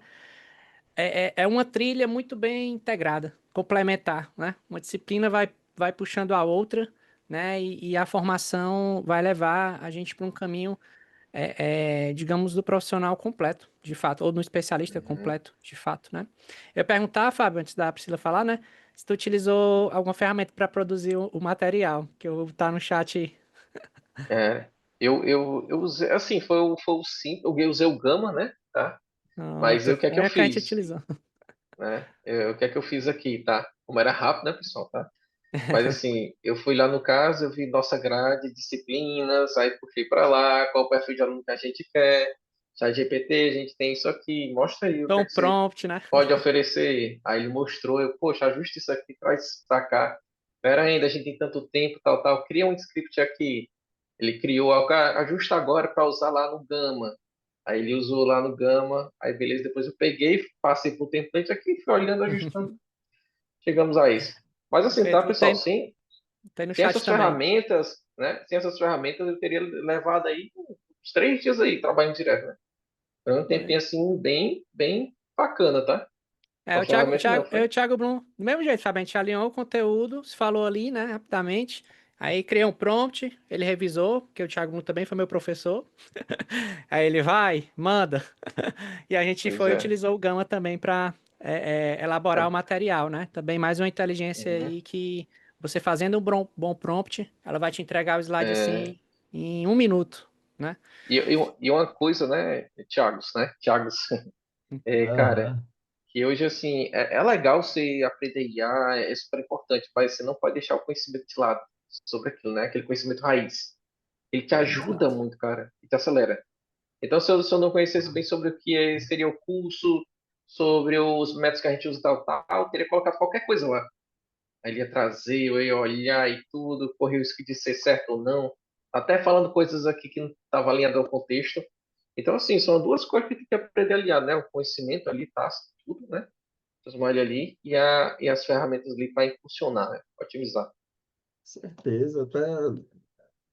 É uma trilha muito bem integrada, complementar, né? Uma disciplina vai puxando a outra, né? E a formação vai levar a gente para um caminho, digamos, do profissional completo, de fato, ou do especialista Uhum. completo, de fato, né? Eu ia perguntar, Fábio, antes da Priscila falar, né? Se tu utilizou alguma ferramenta para produzir o material, que eu tá no chat aí. É, eu usei, assim, foi o sim, eu usei o Gama, né? Tá? Mas Pronto, o que é que eu é que a gente fiz? utilizou. Né? O que é que eu fiz aqui, tá? Como era rápido, né, pessoal, tá? Mas assim, eu fui lá no caso, eu vi nossa grade, disciplinas, aí puxei para lá, qual o perfil de aluno que a gente quer. Já GPT, a gente tem isso aqui, mostra aí o que é Então, que você prompt, né? pode oferecer. Aí ele mostrou, eu, poxa, ajuste isso aqui, traz pra cá. Pera ainda, a gente tem tanto tempo, tal, tal. Cria um script aqui. Ele criou, ajusta agora para usar lá no Gama. Aí ele usou lá no Gama, aí beleza, depois eu peguei, passei pro template aqui, fui olhando, ajustando, chegamos a isso. Mas assim, tá, Perfeito. pessoal, Tem no sem chat essas também. ferramentas, né? Sem essas ferramentas eu teria levado aí uns 3 dias aí trabalhando direto, né? Foi um tempinho assim bem, bem bacana, tá? É, Com o a Thiago, o ferramenta não Thiago, eu e foi? o Thiago Brum, do mesmo jeito, sabe? A gente alinhou o conteúdo, se falou ali, né, rapidamente. Aí criei um prompt, ele revisou, porque o Thiago Brum também foi meu professor. Aí ele vai, manda. E a gente Pois foi é. utilizou o Gama também para elaborar o Tá. material, né? Também mais uma inteligência Uhum. aí que você fazendo um bom prompt, ela vai te entregar o slide É, assim em 1 minuto, né? e uma coisa, né, Thiagos, né? Thiagos, cara, Aham. que hoje, assim, é legal você aprender IA, é super importante, mas você não pode deixar o conhecimento de lado sobre aquilo, né? Aquele conhecimento raiz. Ele te ajuda Exato. muito, cara, e te acelera. Então, se eu não conhecesse bem sobre o que seria o curso, sobre os métodos que a gente usa e tal, tal, eu teria colocado qualquer coisa lá. Aí ele ia trazer, eu ia olhar e tudo, correr o risco de ser certo ou não. Até falando coisas aqui que não estava alinhado ao contexto. Então, assim, são duas coisas que tem que aprender a alinhar, né? O conhecimento ali, tá, tudo, né? Transformar ele ali e as ferramentas ali para impulsionar, né? Pra otimizar. Certeza,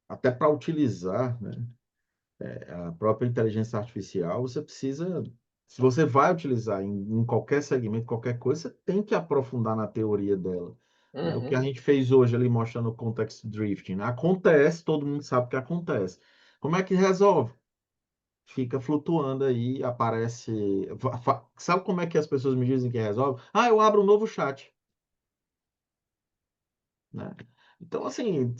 até para utilizar, né, a própria inteligência artificial, você precisa, se você vai utilizar em qualquer segmento, qualquer coisa, você tem que aprofundar na teoria dela. Né? O que a Uhum, gente fez hoje ali mostrando o context drifting, né? Acontece, todo mundo sabe que acontece. Como é que resolve? Fica flutuando aí, aparece. Sabe como é que as pessoas me dizem que resolve? Ah, eu abro um novo chat. Né? Então, assim,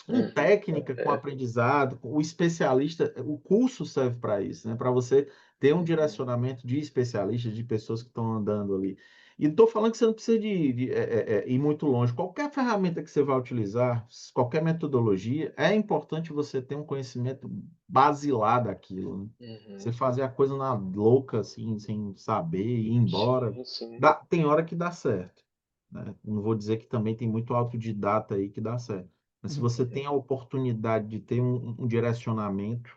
com uhum. técnica, com aprendizado, o especialista, o curso serve para isso, né? Para você ter um direcionamento de especialistas, de pessoas que estão andando ali. E não estou falando que você não precisa ir muito longe. Qualquer ferramenta que você vai utilizar, qualquer metodologia, é importante você ter um conhecimento basilar daquilo, né? Você Uhum. fazer a coisa na louca, assim, sem saber, ir embora. Sim, sim. Tem hora que dá certo, né? Não vou dizer que também tem muito autodidata aí que dá certo. Mas se você Uhum, tem a oportunidade de ter um direcionamento,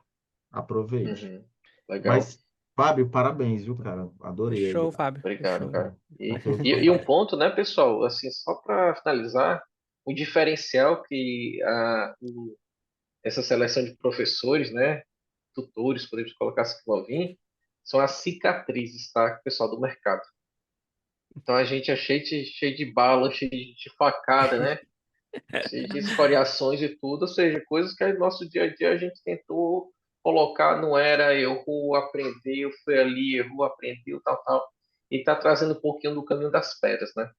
aproveite. uhum. Legal. Mas, Fábio, parabéns, viu, cara? Adorei aí Fechou, Fábio. Obrigado, Fechou. cara. o E, conteúdo e, foi e um bom. ponto, né, pessoal, assim, só para finalizar, o diferencial que essa seleção de professores, né, tutores, podemos colocar assim que vão vir, são as cicatrizes, tá, pessoal do mercado. Então a gente é cheio de bala, cheio de facada, né? Cheio de escoriações e tudo, ou seja, coisas que no nosso dia a dia a gente tentou colocar, não era errou, aprendeu, foi ali, errou, aprendeu, tal, tal. E tá trazendo um pouquinho do caminho das pedras, né?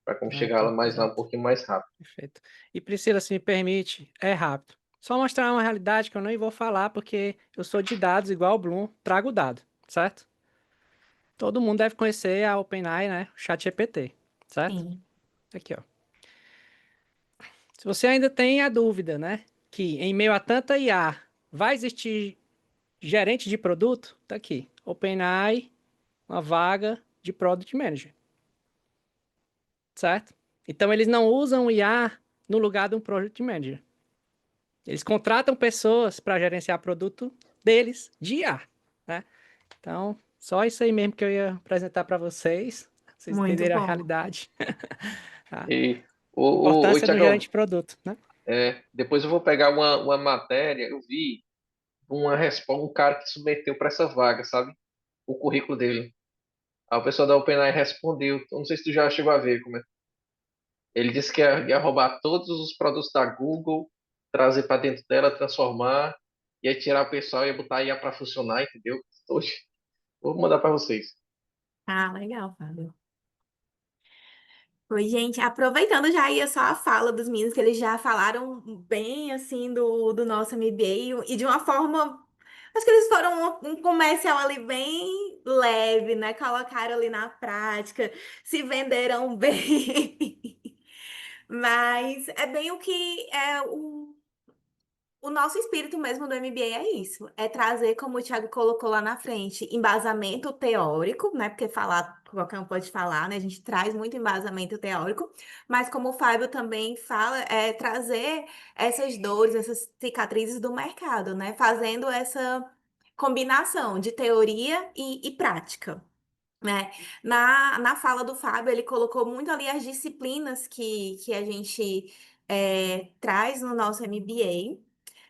Para como chegar lá Exato, mais lá um exato. pouquinho mais rápido. Perfeito. E Priscila, se me permite, é rápido. Só mostrar uma realidade que eu nem vou falar, porque eu sou de dados igual o Bloom, trago dado, certo? Todo mundo deve conhecer a OpenAI, né? O ChatGPT, certo? Sim. Aqui, ó. Se você ainda tem a dúvida, né? Que em meio a tanta IA vai existir gerente de produto, tá aqui. OpenAI, uma vaga de Product Manager, certo? Então eles não usam IA no lugar de um Product Manager. Eles contratam pessoas para gerenciar produto deles de IA, né? Então, só isso aí mesmo que eu ia apresentar para vocês Muito entenderem a bom. realidade. Tá? E, Importância do gerente Tiagão, de produto, né? depois eu vou pegar uma matéria, eu vi uma resposta, um cara que submeteu para essa vaga, sabe? O currículo dele. Aí o pessoal da OpenAI respondeu, eu não sei se tu já chegou a ver como é. Ele disse que ia roubar todos os produtos da Google, trazer para dentro dela, transformar, ia tirar o pessoal e botar a IA para funcionar, entendeu? Oxe, vou mandar para vocês. Ah, legal, Fábio. Oi, gente, aproveitando já aí só a fala dos meninos, que eles já falaram bem, assim, do nosso MBA e de uma forma, acho que eles foram um comercial ali bem leve, né? Colocaram ali na prática, se venderam bem. Mas é bem o que é o nosso espírito mesmo do MBA é isso, é trazer, como o Thiago colocou lá na frente, embasamento teórico, né? Porque falar, qualquer um pode falar, né? A gente traz muito embasamento teórico, mas como o Fábio também fala, é trazer essas dores, essas cicatrizes do mercado, né? Fazendo essa combinação de teoria e prática. Né? Na fala do Fábio, ele colocou muito ali as disciplinas que a gente traz no nosso MBA,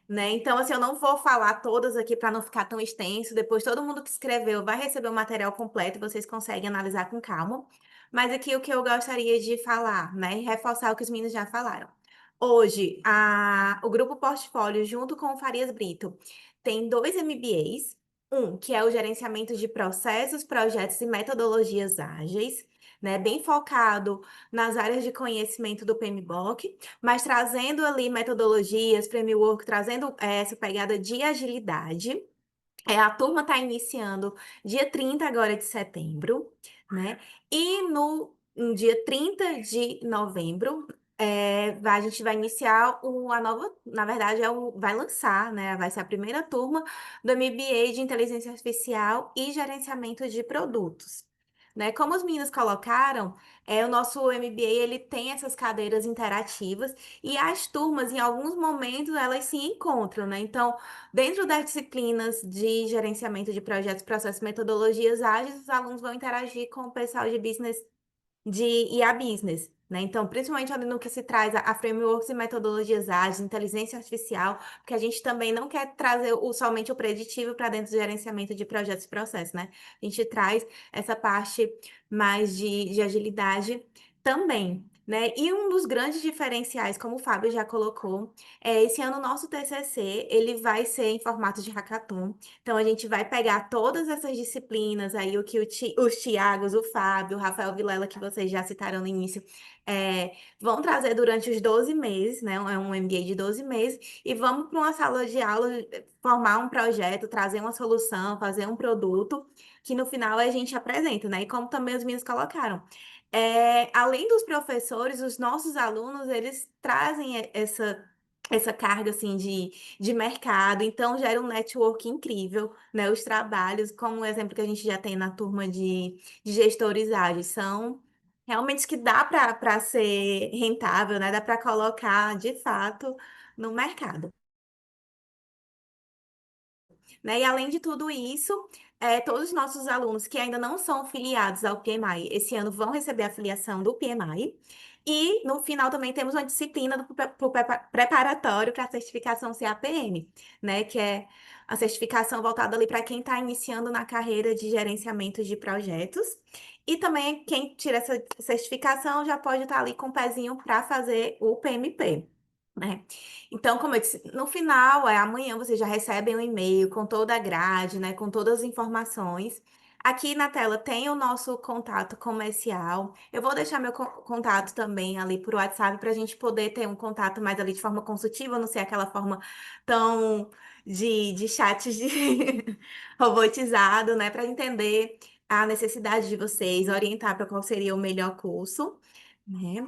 né? Então, assim, eu não vou falar todas aqui para não ficar tão extenso. Depois, todo mundo que escreveu vai receber o material completo, vocês conseguem analisar com calma. Mas aqui o que eu gostaria de falar, né? E reforçar o que os meninos já falaram. Hoje, o Grupo Portfólio, junto com o Farias Brito, tem dois MBAs. Um, que é o gerenciamento de processos, projetos e metodologias ágeis, né? Bem focado nas áreas de conhecimento do PMBOK, mas trazendo ali metodologias, framework, trazendo essa pegada de agilidade. A turma está iniciando dia 30 agora de setembro, né? E no dia 30 de novembro, a gente vai iniciar a nova, na verdade, vai lançar, né? Vai ser a primeira turma do MBA de Inteligência Artificial e Gerenciamento de Produtos. Né? Como os meninos colocaram, o nosso MBA ele tem essas cadeiras interativas e as turmas, em alguns momentos, elas se encontram, né? Então, dentro das disciplinas de gerenciamento de projetos, processos e metodologias ágeis, os alunos vão interagir com o pessoal de business de IA Business, né? Então, principalmente ali no que se traz a frameworks e metodologias ágeis, inteligência artificial, porque a gente também não quer trazer somente o preditivo para dentro do gerenciamento de projetos e processos, né? A gente traz essa parte mais de agilidade também. Né? E um dos grandes diferenciais, como o Fábio já colocou, esse ano o nosso TCC, ele vai ser em formato de hackathon. Então, a gente vai pegar todas essas disciplinas aí, o que os Tiagos, o Fábio, o Rafael Vilela, que vocês já citaram no início, vão trazer durante os 12 meses, né? É um MBA de 12 meses, e vamos para uma sala de aula, formar um projeto, trazer uma solução, fazer um produto, que no final a gente apresenta, né? E como também os meninos colocaram. Além dos professores, os nossos alunos, eles trazem essa carga assim de mercado, então gera um network incrível, né? Os trabalhos, como o exemplo que a gente já tem na turma de gestores ágeis, são realmente que dá para ser rentável, né? Dá para colocar de fato no mercado. Né? E além de tudo isso, todos os nossos alunos que ainda não são filiados ao PMI, esse ano vão receber a filiação do PMI. E no final também temos uma disciplina preparatório para a certificação CAPM, né? Que é a certificação voltada ali para quem está iniciando na carreira de gerenciamento de projetos. E também quem tira essa certificação já pode estar ali com o pezinho para fazer o PMP. Né? Então, como eu disse, no final, amanhã vocês já recebem um e-mail com toda a grade, né, com todas as informações. Aqui na tela tem o nosso contato comercial. Eu vou deixar meu contato também ali por WhatsApp para a gente poder ter um contato mais ali de forma consultiva, não ser aquela forma tão de chat robotizado, né, para entender a necessidade de vocês, orientar para qual seria o melhor curso, né?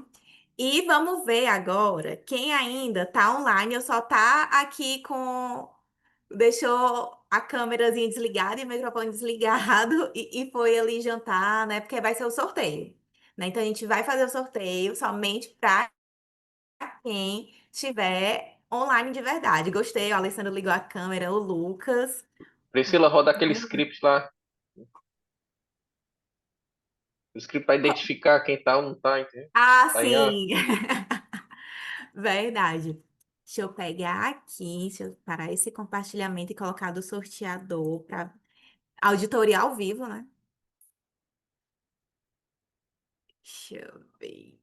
E vamos ver agora quem ainda tá online, ou só tá aqui com. Deixou a câmerazinha desligada e o microfone desligado e foi ali jantar, né? Porque vai ser o sorteio. Né? Então a gente vai fazer o sorteio somente para quem estiver online de verdade. Gostei, o Alessandro ligou a câmera, o Lucas. Priscila, roda aquele script lá. O script para identificar quem tá ou não tá, entendeu? Ah, Tá em A. sim! Verdade. Deixa eu pegar aqui, deixa eu parar esse compartilhamento e colocar do sorteador para auditoria ao vivo, né? Deixa eu ver.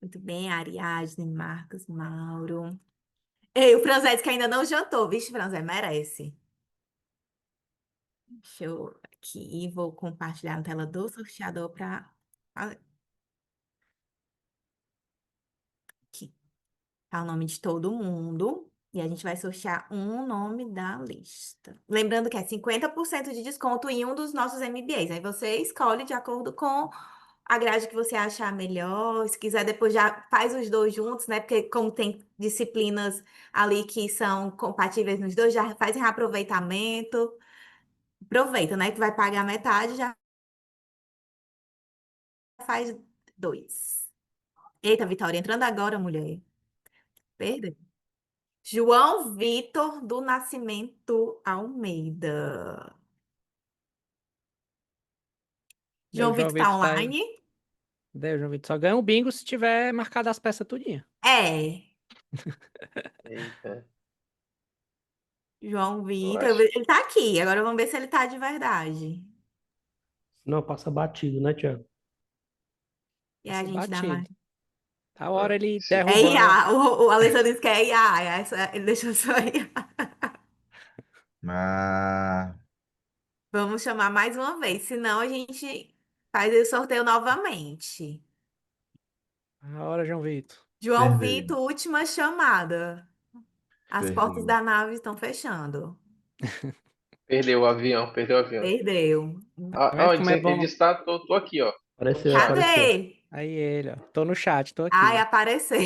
Muito bem, Ariadne, Marcos, Mauro. Ei, o Franzés que ainda não jantou, vixe, Franzé, merece. Deixa eu aqui, vou compartilhar a tela do sorteador para. Aqui. Tá o nome de todo mundo. E a gente vai sortear um nome da lista. Lembrando que é 50% de desconto em um dos nossos MBAs. Aí você escolhe de acordo com a grade que você achar melhor. Se quiser, depois já faz os dois juntos, né? Porque como tem disciplinas ali que são compatíveis nos dois, já faz reaproveitamento. Aproveita, né? Que vai pagar metade, já faz dois. Eita, Vitória, entrando agora, mulher. Perdeu. João Vitor do Nascimento Almeida. Deu, João João Vitor tá Vitor tá aí. online? Deu, João Vitor. Só ganha um bingo se tiver marcado as peças tudinho. É. Eita, João eu Vitor, acho. ele tá aqui. Agora vamos ver se ele tá de verdade. Não, passa batido, né, Tiago? E aí a Passa gente dá mais. batido. A hora ele É derruba uma. IA. O Alessandro disse que é IA. Ele deixou só IA. Ah, Vamos chamar mais uma vez. Senão a gente faz o sorteio novamente. A hora, João Vitor. João perdeu, Vitor, última chamada. As portas perdeu. da nave estão fechando. Perdeu o avião, perdeu o avião. Perdeu. Tá vendo como é Ele bom? disse, tá, tô aqui, ó. Tô no Apareceu, chat. apareceu. Cadê? Aí ele, ó. Tô no chat, tô Ai, aqui. apareceu.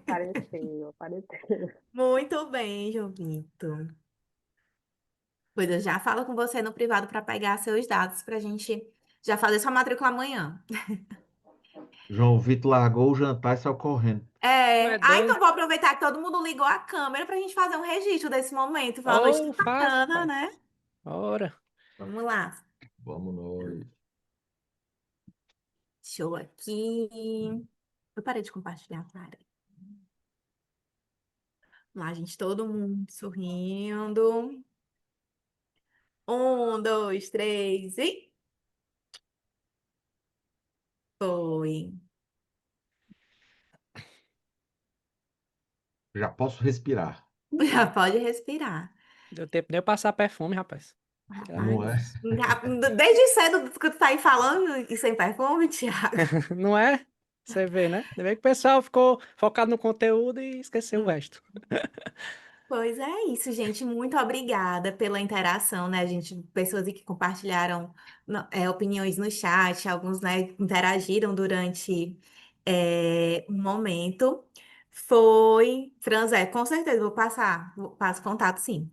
Apareceu, apareceu. Muito bem, João Vitor. Pois eu já falo com você no privado para pegar seus dados para a gente já fazer sua matrícula amanhã. João Vitor largou o jantar e saiu correndo. Tu é Então doido? vou aproveitar que todo mundo ligou a câmera para a gente fazer um registro desse momento. Foi uma noite tão Ô, faz, bacana, pai. né? Ora. Vamos lá. Vamos nós. Show aqui. Eu parei de compartilhar, para. Lá, gente, todo mundo sorrindo. Um, dois, três e foi. Já posso respirar, Já pode respirar. Deu tempo de eu passar perfume, rapaz. Pelo amor não de é? Deus. Desde cedo que tu tá aí falando e sem perfume, Thiago. Não é? Você vê, né? Ainda bem que o pessoal ficou focado no conteúdo e esqueceu o resto. Pois é isso, gente. Muito obrigada pela interação, né? Gente, pessoas que compartilharam opiniões no chat, alguns, né, interagiram durante o momento. Foi, Franz, com certeza, passo contato, sim.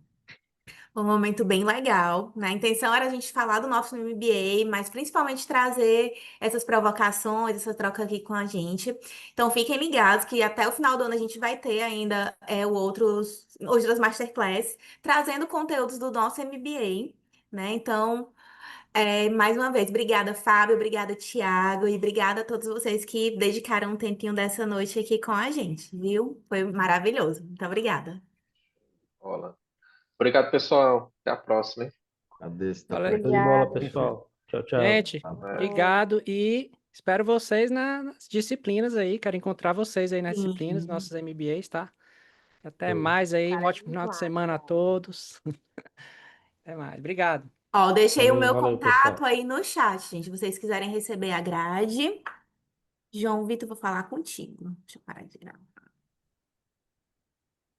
Um momento bem legal, né? A intenção era a gente falar do nosso MBA, mas principalmente trazer essas provocações, essa troca aqui com a gente. Então fiquem ligados que até o final do ano a gente vai ter ainda outras masterclass trazendo conteúdos do nosso MBA, né? Então Mais uma vez, obrigada, Fábio, obrigada, Tiago, e obrigada a todos vocês que dedicaram um tempinho dessa noite aqui com a gente, viu? Foi maravilhoso. Muito obrigada. Olá. Obrigado, pessoal. Até a próxima, hein? Agradeço, até a Valeu. Show de bola, Obrigada. pessoal. Tchau, tchau. Gente, Falou. obrigado e espero vocês nas disciplinas aí. Quero encontrar vocês aí nas disciplinas, Sim. nossos MBAs, tá? Até Show. mais aí. Um ótimo Estaremos final de lá. semana a todos. Até mais. Obrigado. Ó, deixei o Valeu, meu valeu, contato pessoal. aí no chat, gente. Se vocês quiserem receber a grade. João Vitor, vou falar contigo. Deixa eu parar de gravar.